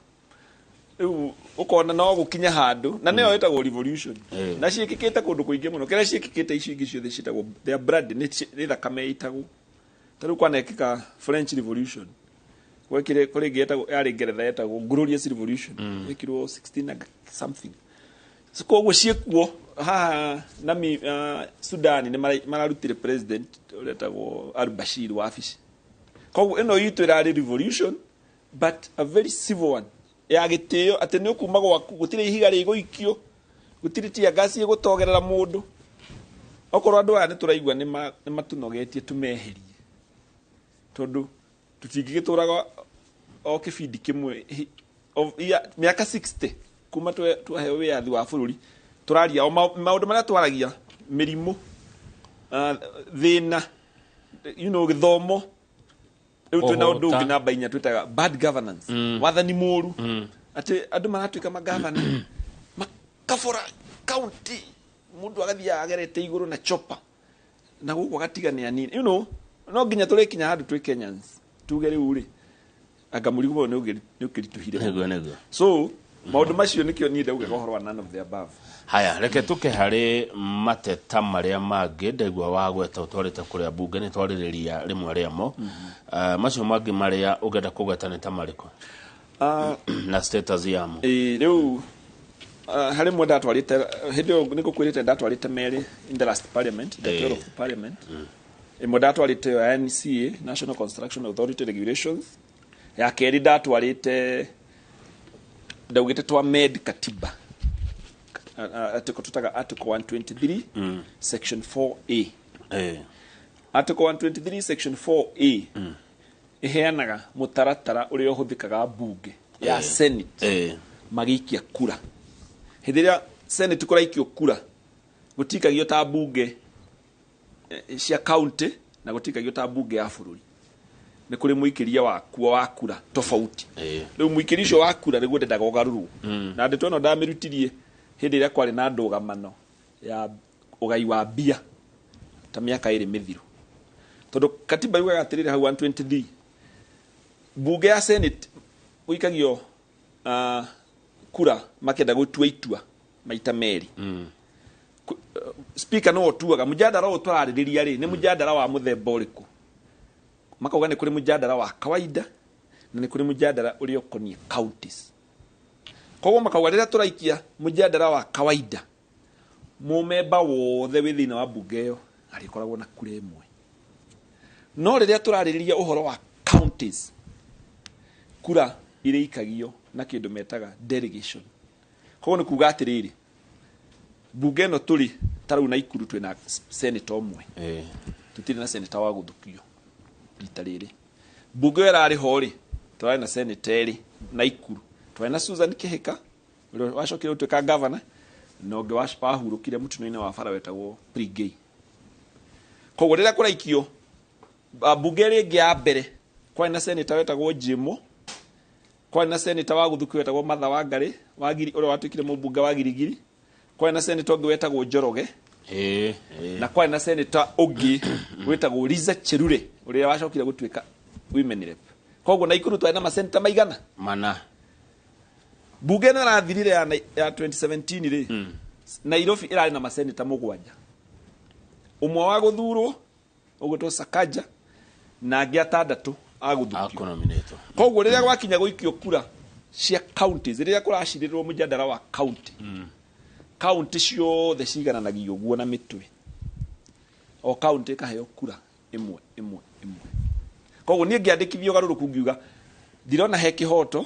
riu ukona no gukinya handu na neyo etagwo revolution na ciikikite kundu kuingi muno kira ciikikite icio ingi ciothe citagwo their blood ni thakame itagwo taru kwanekika French revolution gwekire kuri getagwo yari Ngeretha etagwo glorious revolution ikirwo 16 something siko ciekuo ha nami Sudan ni mararutire president uretagwo al-Bashir wa office koguo eno yitu irari revolution but a very civil one ya gitio ati ni ukuma gwaku gutire ihiga riguikio gutire tia gasi gutogerera mundu okorwo andu aya ni turaigua ni matunogetie tumeherie tondu tutingigituraga o kibindi kimwe miaka 60 kuma twaheo wiathi wa bururi turaria maundu maria twaragia mirimu thina githomo riu twina undu ungi namba 4 twitaga bad governance wathani moru ati andu maratuika magavana makabora county mundu agathia agerete iguru na chopper na gugu gatigania nini no nginya turikinya handu twi Kenyans tuge riu ri anga murigo ni ukirituhire so maundu macio nikio ni ndauga gohorwa none of the above. Haya, reke tuke hari mateta maria mangi ndaigua wa gweta utwarite kuria bunge ni twaririria rimwe riamo macio mangi maria ugenda kugweta ni ta mariko na status yamo riu hari mwe ndatwarite hindio nigukwirite ndatwarite meri in the last parliament the tour of parliament imwe ndatwarite NCA National Construction Authority regulations ya keri ndatwarite ndaugite twa med katiba article tutaga article 123 section 4A article 123 section 4A iheanaga mutaratara uria uhuthikaga bunge ya senate magikia kura hithiria senate kuraikio kura gutikagio ta bunge cia county na gutikagio ta bunge ya bururi ni kuri muikiria wa kura tofauti riu muikirisho wa kura rigu ndendaga ugaruru na ndeto no ndamirutirie hindi ria kwari na ndugamano ya ugai wa bia ta miaka iri mithiru tondu katiba yuga gatirire hau 123 bunge ya senate uikagio kura makenda gutua itua maita meri speaker no otuaga mujadala utwarariria ri ni mujadala wa muthemba uriku makauga ni kuri mujadala wa kawaida na ni kuri mujadala uri okonie counties koguo makauga rira turaikia mujadala wa kawaida mumemba wothe withina wa bunge yo arikoragwo na kura imwe no rira turaririria uhoro wa counties kura iri ikagio na kindu metaga delegation koguo ni kuga atiriri bunge no turi taru na ikuru twina senator omwe tutiri na senator wa guthukio itariri bunge irari hori twari na senator na ikuru twari na Susan Kihika uri wacokire utuika governor no nge wahurukire mutino-ini wa bara wetagwo Prigay koguo rira kuraikio bunge ringi ya mbere kwari na senator wetagwo Jimo kwari na senator wa guthukio wetagwo Martha Wangari wagiri uri watwikire mubunge wa Girigiri kwari na senator ungi wetagwo Njoroge na kwari na senator ungi wetagwo Liza Cherure uri wacokire gutwika women rep koguo na ikuru twari na masenator maigana mana bunge no rathirire ya 2017 ri Nairobi irari na masenator mugwanja umwe wa guthurwo ugutwo Sakaja na angi atandatu aguthukio koguo riria gwakinya guikio kura cia counties riria kurashirirwo mujadala wa county county ciothe cigananagio guo na mitwe o county kaheo kura imwe koguo nie ngiandikithio garuruku ngiuga ndirona he kihoto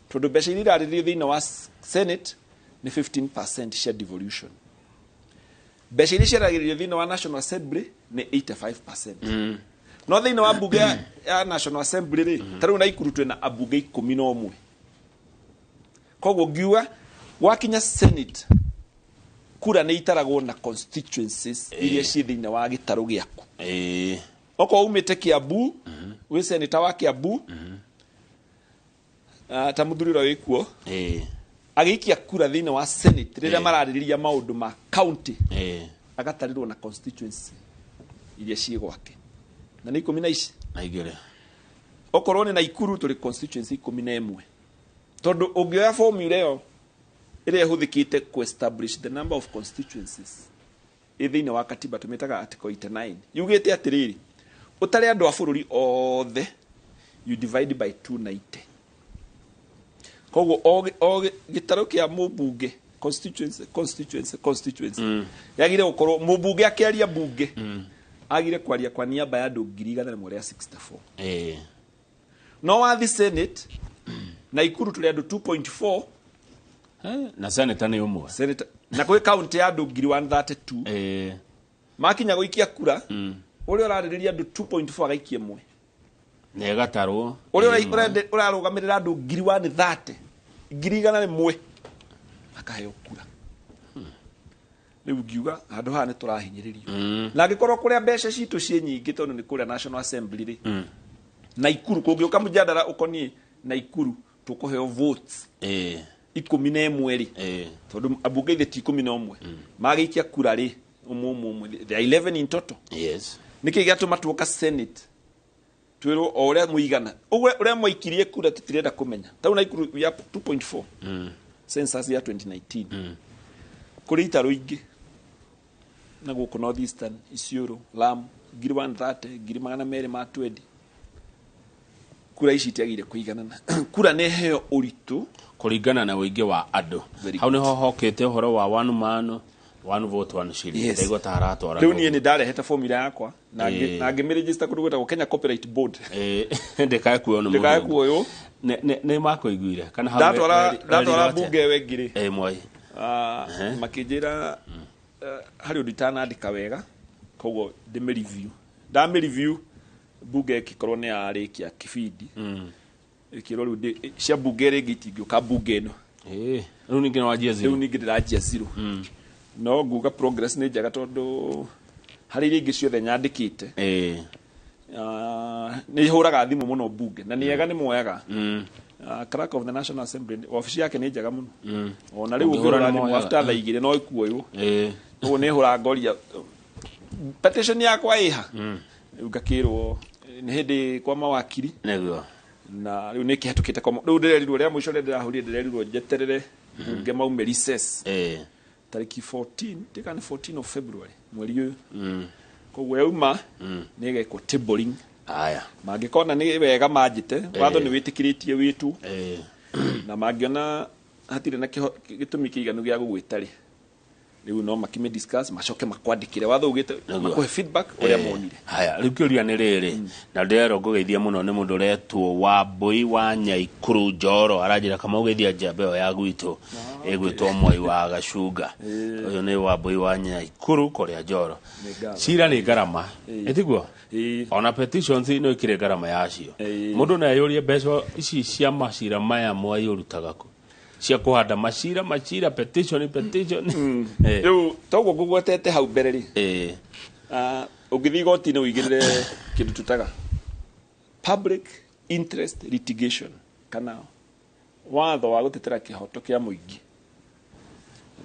tondu mbeca iria iraririo thiini wa senate ni 15% cia devolution mbeca iria ciaragiririo thiini wa national assembly ni 85% no thiini wa bunge ya national assembly ri taru na ikuru twina abunge 11 koguo ngiuga gwakinya senate kura ni itaragwo na constituencies iria ci thiini wa gitaru giaku oko umite Kiambu wi senator wa Kiambu ta muthuriro wikuo agikia kura thiini wa senate riria maraririria maundu ma county agatarirwo na constituency iria ci gwake na ni 10 na ici aigere okorwo ni na ikuru turi constituency 11 tondu ungioya formula yo iria huthikite ku establish the number of constituencies thiini wa katiba tumitaga article 89 yugite atiriri utari andu a bururi othe you divide by 290 koguo o gitaro kia mubunge constituency yagire gukorwo mubunge akiaria bunge agire kwaria kwa niaba ya andu 164 no wathi senate na ikuru tuli andu 2.4 na senator ni umwe senator na kwe county ya andu 132 makinya guikia kura uri uraririria andu 2.4 agaikie mwe ne gatarwo uri urarugamirira andu 130 100 mwe akaheo kura riu ngiuga handu haha ni turahinyiririo na ngikorwo kuria mbeca citu cie nyingi tondu ni kuria national assembly ri Naikuru kũngĩũka mũjadala ũkoniĩ Naikuru tũkũheo votes 11 tondũ ambunge ithe ti 11 magĩikia kura rĩ umwe they are 11 in total. Yes. Nĩkĩ gĩatũma tuoka Senate twĩrwo o ũrĩa mũigana ũrĩa mwaikirie kura tũtirenda kũmenya tau Naikuru ya 2.4 census ya 2019 kũrĩ itarũ ingĩ na gũkũ North Eastern, Isiolo, Lamu, 130, 220 kura ici itiagire kũiganana. Kura nĩ heo ũritũ kũringana na ũingĩ wa andũ. Hau nĩho hokete ũhoro wa one man one vote one shilling. Ndaigo taratwara. Rĩu niĩ nĩ ndarehete formula yakwa na ngĩmĩregister kũndũ gwĩtagwo Kenya Copyright Board. Ndĩkae kuoyo nĩ mũndũ. Ndĩkae kuoyo. Nĩ makũiguire kana hau ndatwara bunge wengire. Mwai. Makĩnjĩra harĩ ũndũ itanandĩka wega koguo ndĩmĩ-review. Ndamĩ-review bunge ĩkĩkorwo nĩ yarĩkia kĩbindi ĩkĩrwo rĩu cia bunge rĩngĩ itingĩũka bunge ĩno. Rĩu ningĩ wanjia zero. Rĩu ningĩ ndĩranjia zero. No nguga progress nĩ njega tondũ harĩ iria ingĩ ciothe nyandĩkĩte nĩ hũraga thimũ mũno bunge na nĩ ega nĩ mwoyaga. Clerk of the National Assembly office yake nĩ njega mũno. Ona rĩu ũngĩhũra thimũ after thaa igĩrĩ no ikuoywo. Ũguo nĩ hũraga ngoria petition yakwa ĩha. Ngakĩrwo nĩ hĩndĩ kwa mawakiri. Nĩguo. Na rĩu nĩ kĩhetũkĩte rĩu ndĩrerirwo rĩa mũico ndĩrahũrire ndĩrerirwo njeterere bunge maume recess. Tariki 14 tika ni 14 of February mweri ũyũ. Koguo yauma nĩ gĩkwo tabling. Aya. Mangĩkona nĩ wega manjĩte watho nĩ wĩtĩkĩrĩtie wĩtu na mangĩona hatirĩ na gĩtũmi kĩiganu gĩa gũgwĩtarĩ rĩu no makime discuss macoke makwandĩkĩre watho ugĩte makũhe feedback ũrĩa monire. Haya rĩu kĩũria nĩ rĩrĩ na ndĩrero ngũgeithia mũno nĩ mũndũ ũretwo Wambui wa Nyaikuru Njoro aranjĩra kama ũgeithia njamba ĩyo ya gwitũ ĩgwĩtwo Mwai wa Gacunga. Ũyũ nĩ Wambui wa Nyaikuru kũrĩa Njoro. Cira nĩ ngarama ĩtiguo ona petitions no ikire ngarama yacio. Mũndũ na yũrie mbeca ici cia macira maya Mwai ũrutaga kũ cia kuhanda macira petition rĩu toguo ngũgwetete hau mbere rĩ ũngĩthiĩ igoti-inĩ ũigĩrĩre kĩndũ tutaga public interest litigation kana watho wa gũtetera kĩhoto kĩa mũingĩ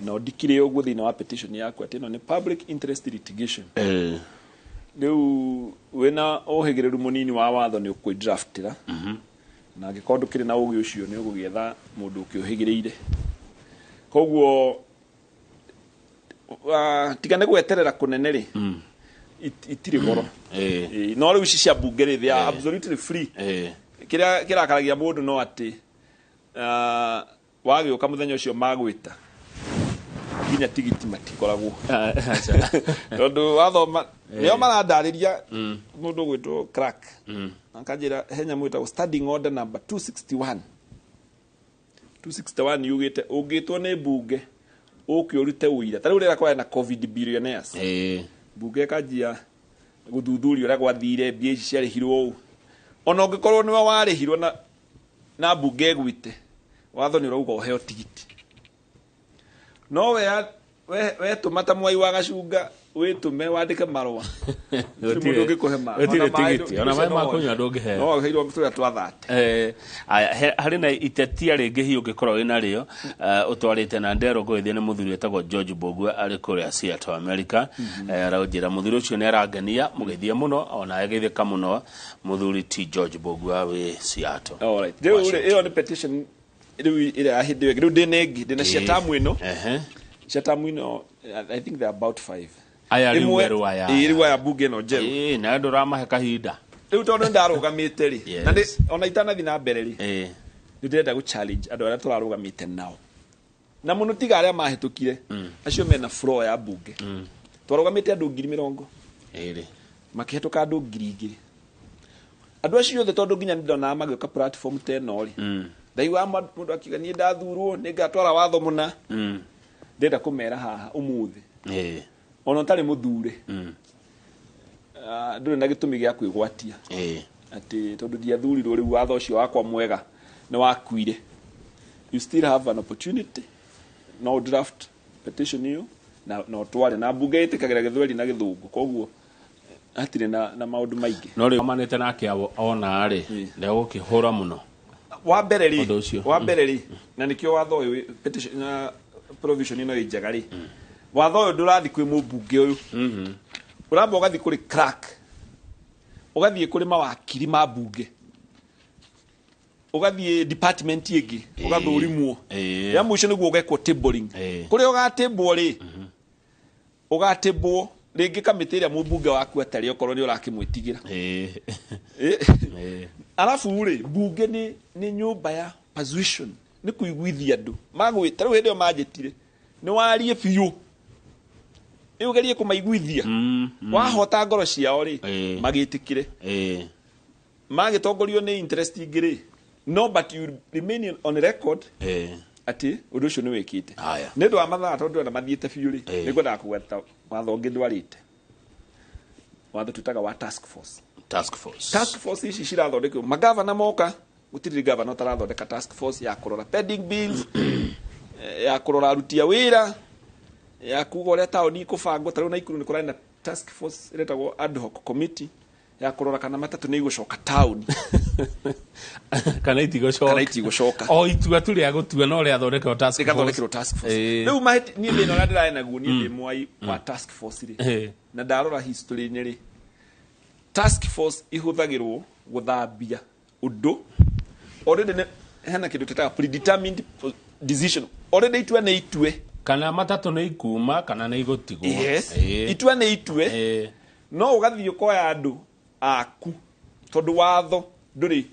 no ndikire ũguo thĩinĩ wa petition yaku atĩ ĩno nĩ public interest litigation. Rĩu wĩna ũhĩgĩrĩru mũnini wa watho nĩ ũkwĩdraftĩra na angĩkorwo ndũkĩrĩ na ũgĩ ũcio nĩ ũgũgĩetha mũndũ ũkĩũhĩgĩrĩire. Koguo tiga nĩ gweterera kũnene rĩ itirĩ goro. No rĩu ici cia bunge rĩ they are absolutely free. Kĩrĩa kĩrakaragia mũndũ no atĩ wagĩũka mũthenya ũcio magwĩta nginya tigiti matikoragwo tondũ wathoma nĩo marandarĩria mũndũ gwĩtwo crack akanjĩra henya mwĩtagwo standing order number 261 yugĩte ũngĩtwo nĩ bunge ũkĩũrute ũira ta rĩu rĩrĩa kwarĩ na covid billionaires bunge ĩkanjia gũthuthuria ũrĩa gwathire mbia ici ciarĩhirwo ũũ ona ũngĩkorwo nĩwe warĩhirwo na bunge ĩgwĩte watho nĩ ũrauga ũheo tigiti no we tũmata Mwai wa Gacunga wĩtũme wandĩke marũa mũndũ ũngĩkũhe tigiti ona maĩ makũnyua ndũngĩheo no heirwo tũrĩa twathate. Harĩ na itetia rĩngĩ hiũ ũngĩkorwo wĩna rĩo ũtwarĩte na ndero ngũgeithia nĩ mũthuri wĩtagwo George Bogua arĩ kũrĩa Seattle America. Araũnjĩra mũthuri ũcio nĩ arangenia mũgeithie mũno ona ageithĩka mũno mũthuri ti George Bogua wĩ Seattle. Rĩu ĩyo nĩ petition rĩu ĩrĩa hĩndĩ ĩyo rĩu ndĩna cia tamu ĩno tamu ĩno I think they are about 5. Aya rĩu aya bunge ĩno njerũ na andũ ramahe kahinda rĩu tondũ ndarũgamĩte rĩ na ona itanathi na mbere rĩ nĩ ndĩrenda gũ challenge andũ arĩa tũrarũgamĩte nao na mũno tiga arĩa mahĩtũkire acio mena floor ya bunge twarũgamĩte andũ 20,000 makĩhetũka andũ 2,000 andũ acio othe tondũ nginya nĩndonaga magĩũka platform ta ĩno rĩ ndaigua mũndũ akiuga niĩ ndathurwo nĩngatwara watho mũna ndĩrenda kũmera haha ũmũthĩ ona ũtarĩ mũthure ndũrĩ na gĩtũmi gĩa kwĩgwatia atĩ tondũ ndiathurirwo rĩu watho ũcio wakwa mwega nĩ wakuire. You still have an opportunity no draft petition ĩyo na tware na bunge ĩtĩkagĩra gĩthweri na gĩthũngũ koguo atire na maundu maingi no ri manete nake ona ri ndego kihura muno wa mbere ri na nikio watho uyu petition na provision ino injaga ri watho uyu ndurathi kwi mubunge uyu uramba ugathi kuri crack ugathi kuri mawakiri ma bunge ugathi department ingi ugathurimwo ya muico niguo ugekwo tabling kuri ugatable ri ugatable ringi kamiti ria mubunge waku atari okorwo ni urakimwitigira alafu ri bunge ni nyumba ya persuasion ni kuiguithia andu magwita riu ndio majitire ni warie biu iugerie kumaiguithia wahota ngoro ciao ri magitikire magitongorio ni interest ingiri no but you remain on record ati undu ucio ni wikite ni ndu amathaa tondu na mathiite biu ri nigwenda kugweta watho ngi ndwarite watho tutaga wa task force ici cirathondekwo magavana moka gutiri gavana utarathondeka task force ya kurora pending bills ya kurora aruti a wira ya kuga uria taoni ikubangwo tariu na ikuru ni kurani na task force iretagwo ad hoc committee ya kurora kana matatu ni igucoka town kana itigocoka o itua tu ria gutua no ria thondekwo task force riu maheti ni thina uria ndirae naguo ni ndi mwai wa task force ri na ndarora history ni ri task force ihuthagirwo guthambia undu already hena kindu teta predetermined decision already itua ne itue kana matatu ne ikuma kana ne igotigwo itua ne itue no ugathio koya andu aku tondu watho nduri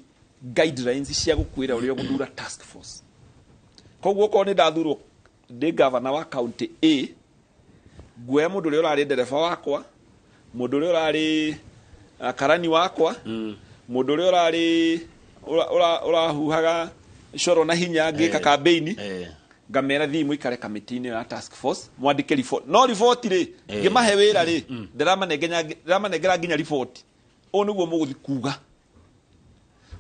guidelines cia gukwira uria guthura task force koguo ko ni ndathurwo ndi governor wa county A gwe mundu uria urari ndereba wakwa mundu uria urari karani wakwa mundu uria urari urahuhaga coro na hinya ngika campaign ngamera thimu ikare kamiti-ini ya task force mwandike report no report ri ngimahe wira ri ndiramanengera nginya report o niguo muguthi kuga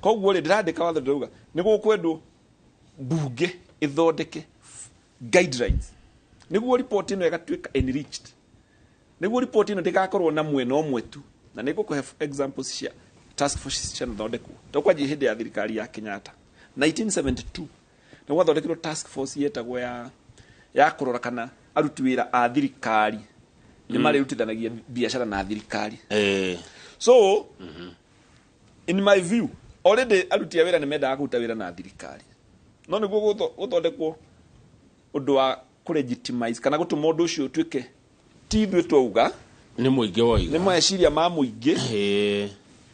koguo ri ndirandika watho ndauga niguo kwendwo bunge ithondeke guidelines niguo report ino igatuika enriched niguo report ino ndigakorwo na mwena omwe tu na niguo kuhe examples cia task force cia thondekwo tokwaji hindi ya thirikari ya Kenyatta 1972 na wathondekirwo task force yetagwo ya kurora kana aruti wira a thirikari ni marutithanagia biashara na thirikari so in my view already aruti wira ni mendaga kuruta wira na thirikari no niguo guthondekwo undu wa kulegitimize kana gutuma undu ucio twike ti ithuĩ twauga ni muingi woiga ni meciria ma muingi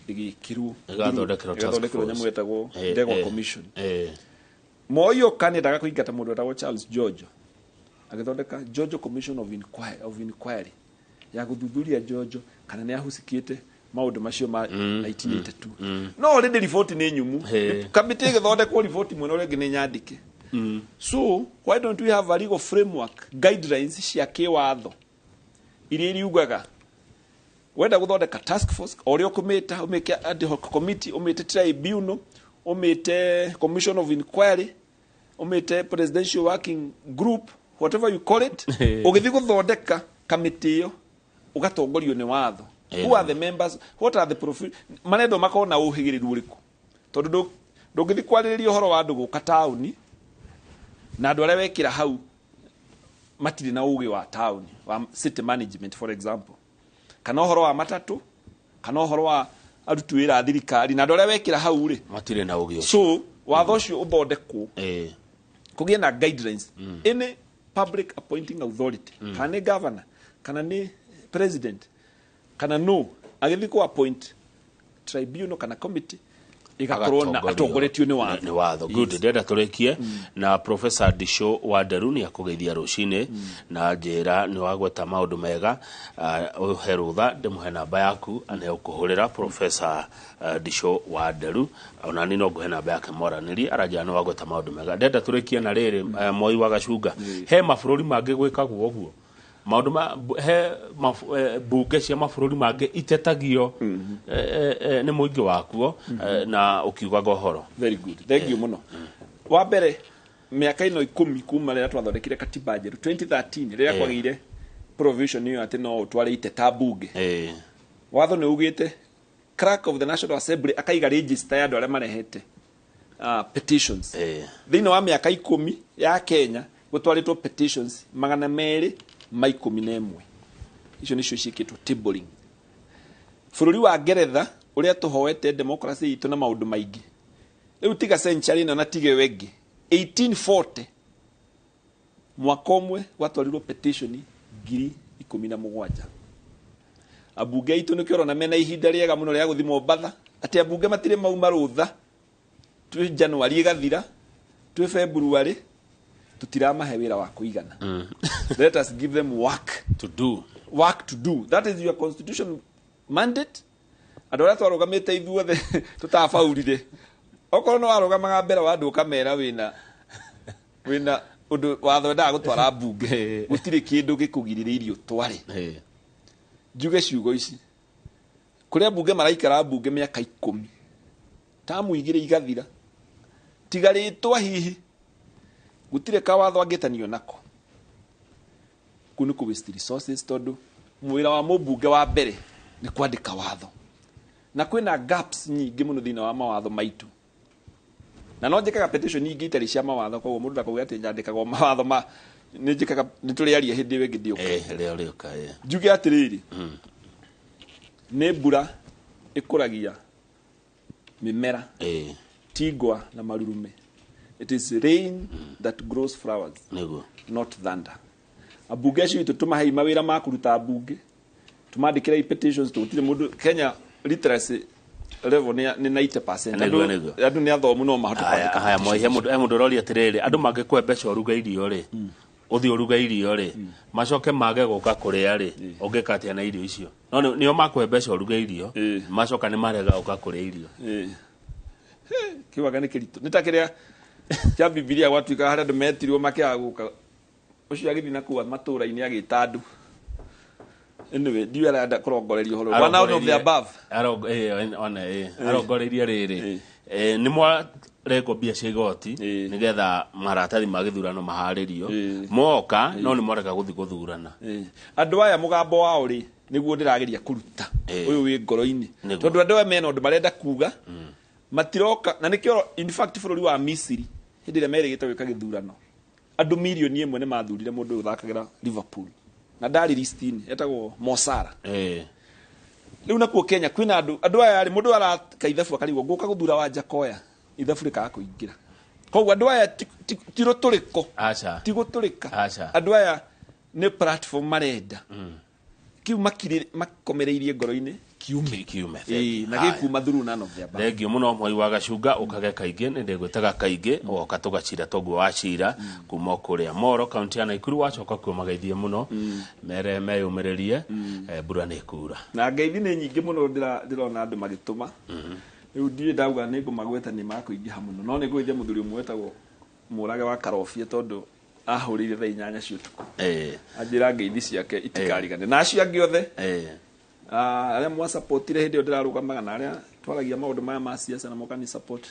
igikirwo igathondekirwo nyamu yetagwo Devolution Commission moyo kanendaga kuingata mundu wetagwo Charles George agithondeka George Commission of Inquiry ya guthuthuria George kana ni ahusikite maundu macio ma 1982 no already report ni nyumu kamiti igithondekwo report mwena uria ngi ni nyandike so why don't we have a legal framework guidelines cia kiwatho iria iriugaga wenda guthondeka task force orio kumita umeke ad hoc committee umete tribunal umete commission of inquiry umete presidential working group whatever you call it ugithi guthondeka committee yo ugatongorio ni watho who are the members what are the profit manendo makona uhigiriru uriku tondu ndugithi kwaririria uhoro wa andu guka town na andu aria wekira hau matiri na ugi wa town wa city management for example kana uhoro wa matatu kana uhoro wa aruti wira thirikari na andu aria wekira hau ri matire na ugi so watho ucio uthondekwo kugie na guidelines any public appointing authority kana ni governor kana ni president kana no agithi ku appoint tribunal kana committee igakorwo na atongoretio ni watho good ndenda turekie na Professor Disho wa Nderu ni akugeithia rucine na njira ni wagweta maundu mega uherutha ndimuhe namba yaku ane ukuhurira Professor Disho wa Nderu ona ni no nguhe namba yake moraniri araja ni wagweta maundu mega ndenda turekie na riri Moi wa Gacunga he mabururi mangi gwikagwo guo maundu ma he bunge cia mabururi mangi itetagio ni muingi wakuo na ukiuga gohoro very good thank you muno wa mbere miaka ino 10 kuma rira twathondekire katiba njeru 2013 rira kwagire provision iyo ati no tware iteta bunge watho nĩ ugĩte clerk of the National Assembly akaiga register ya andũ arĩa marehete petitions thĩinĩ wa mĩaka 10 ya Kenya gũtwarĩtwo petitions 211 icio nĩcio ciĩkĩtwo tabling. Bũrũri wa Ngeretha ũrĩa tũhoete democracy itũ na maũndũ maingĩ rĩu tiga century ĩno na tige wengi 1840 mwaka ũmwe gwatwarirwo petition 17,000. Abunge itũ nĩ kĩrona mena ihinda rĩega mũno rĩa gũthiĩ Mombatha atĩ abunge matirĩ mauma rũtha twĩ January ĩgathira twĩ February tutiramahe wĩra wa kũigana. Let us give them work to do. That is your constitution mandate. Andũ arĩa twarũgamĩte ithuothe tũtabaurire okorwo no warũgamaga mbere wa andũ kamera wĩna ũndũ watho nda gũtwara bunge gũtirĩ kĩndũ gĩkũgirĩrĩirio tware njuge ciugo ici kũrĩa bunge maraikara bunge mĩaka 10 tamu igĩrĩ igathira tigarĩtwa hihi gũtirĩ ka watho angĩtanio nako kunu ku waste resources tondũ mwĩra wa mũbunge wa mbere nĩ kwandĩka watho na kwĩna gaps nyingĩ mũno thĩinĩ wa mawatho maitũ na no njĩkaga petition nyingĩ itarĩ cia mawatho koguo mũndũ ndakauga atĩ nyandĩkaga mawatho ma nĩ njĩkaga nĩ tũrĩaria hĩndĩ ĩyo ĩngĩ ndĩũka njuge atĩrĩrĩ nĩ mbura ĩkũragia mĩmera tigwa na marurume. It is rain that grows flowers, not thunder. Abunge acio itũ tũmahe mawĩra ma kũruta abunge tũmandĩkĩra petitions tũgũtirĩ mũndũ Kenya literacy level ni 90%. Andũ nĩ athomu no mahote kwandĩka. Haya moihe mũndũ roria atĩrĩrĩ andũ mangĩkwe mbeca ũruga irio rĩ ũthiĩ ũruga irio rĩ macoke mage gũka kũrĩa rĩ ũngĩka atĩa na irio icio no nĩo makwe mbeca ũruga irio macoka nĩ marega gũka kũrĩa irio kiwaga nĩ kĩritũ nĩ ta kĩrĩa kĩa Biblia gwatuĩka harĩa andũ metirwo makĩaga gũka ũcio agĩthiĩ na kuwa matũũra-inĩ agĩta andũ. Anyway, do you arenda kũrongorerio horo one out of the above arongoreirie rĩrĩ nĩ mwarengwo mbia cia igoti nĩgetha maratathi ma gĩthurano maharĩrio moka no nĩ mwarega gũthiĩ gũthurana. Andũ aya mũgambo wao rĩ nĩguo ndĩrageria kũruta ũyũ wĩ ngoro-inĩ tondũ andũ aya mena ũndũ marenda kuga matiroka na nĩkĩo in fact bũrũri wa Misiri hĩndĩ ĩrĩa merĩgĩte gwĩka gĩthurano andũ milioni 1 nĩ mathurire mũndũ ũyũ thakagĩra Liverpool na ndari listin etagwo Mosara rĩu nakuo Kenya kwĩna andũ aya rĩ mũndũ araka ithabu akarigwo ngũka gũthura wa Jakoya ithabu rĩkaga kũingĩra koguo andũ aya ti rũtũrĩko ti gũtũrĩka andũ aya nĩ platform marenda kiu makomereirie ngoro-inĩ kiume na gĩkuma through none of their thengio mũno mwai wa gacunga ũkage kaingĩ nĩ ndĩgwĩtaga kaingĩ woka tũgacira toguo wacira kuma kũrĩa Moro kaunti ya Naikuru wacoka kuo mageithie mũno mere meyũmĩrĩrie mbura nĩ kura na ngeithi nĩ nyingĩ mũno ndĩrona andũ magĩtũma rĩu ndiĩ ndauga nĩ ngũmagweta nĩ makũingĩha mũno no nĩ ngũithia mũthuri ũmwe wetagwo Mũrage wa Karobia tondũ ahũrĩire thaa 8 cia ũtukũ anjĩra ngeithi ciake itikarigane na acio angĩ othe arĩa mwa supportire hĩndĩ ĩyo ndĩrarũgamaga na arĩa twaragia maũndũ maya ma siasa na mokani support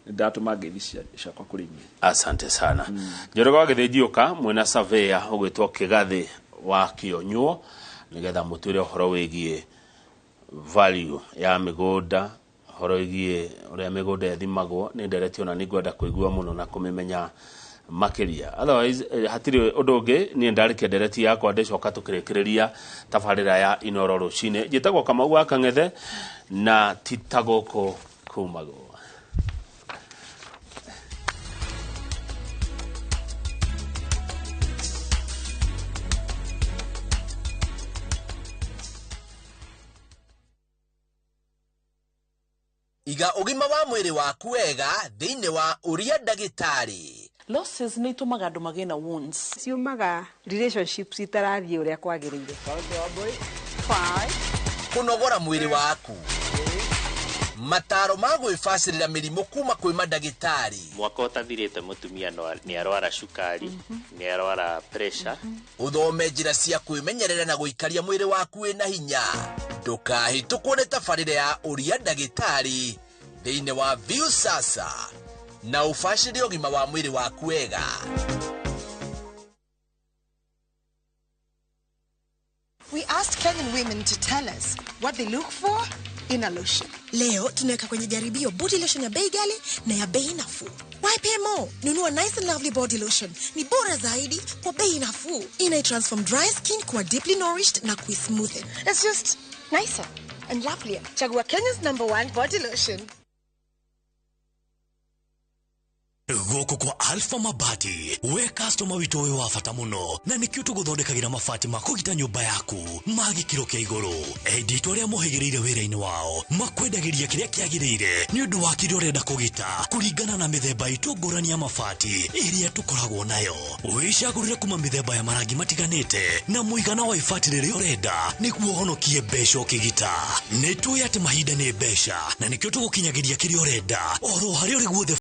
ndatũma ngeithi ciakwa kũrĩ inyuĩ. Asante sana. Njoroge wa gĩthĩnjiũka mwena surveyor ũgwĩtwo Kĩgathĩ wa Kĩonyuo nĩgetha mũtwĩre ũhoro wĩgiĩ value ya mĩgũnda ũhoro wĩgiĩ ũrĩa mĩgũnda ĩthimagwo nĩ nderetio na nĩngwenda kũigua mũno na kũmĩmenya makiria otherwise hatiri ũndũ ũngĩ niĩ ndarĩkia ndereti yakwa ndĩcoka tũkĩrĩkĩrĩria tabarĩra ya Inooro rũcinĩ njĩtagwo Kamau wa Kang'ethe na titagũkũ kumagwo. Iga ũgima wa mwĩrĩ waku wega thĩinĩ wa Ũria Ndagĩtarĩ. Losses nĩ itumaga andũ magĩe na wounds. Ciumaga relationships itarathiĩ ũrĩa kwagĩrĩire. Kũnogora mwĩrĩ waku. Mataro ma gwĩbacĩrĩra mĩrimũ kuma kwĩ mandagĩtarĩ. Mwaka ũtathirĩte mũtumia nĩ arwara cukari, nĩ arwara pressure. Ũthome njĩra cia kwĩmenyerera na gũikaria mwĩrĩ waku wĩna hinya. Ndũkahĩtũkwo nĩ tabarĩra ya Ũria Ndagĩtarĩ thĩinĩ wa View Sasa na ũbacĩrĩre ũgima wa mwĩrĩ waku wega. We ask asked Kenyan women to tell us what they look for in a lotion. Leo tunaweka kwenye jaribio body lotion ya bei ghali na ya bei nafuu. Why pay more? Nunua Nice and Lovely body lotion. Ni bora zaidi kwa bei nafuu. Inai-transform dry skin kuwa deeply nourished na kui-smoothen. It's just nicer and lovelier. Chagua Kenya's #1 body lotion. Goko kwa Alpha Mabati we customer wito we wafata muno na nikyo tuguthondekagira mabati makugita nyumba yaku magi kiro kia iguru edit uria muhigirire wira-ini wao makwendagiria kiria kiagirire ni undu wa kiria urenda kugita kuringana na mithemba itu ngurani ya mabati iria tukoragwo nayo wicagurire kuma mithemba ya marangi matiganite na muigana wa ibati riria urenda niguo honokie mbeca ukigita ni tuya ati mahinda ni mbeca na nikyo tugukinyagiria kiria urenda oro hari uri guothe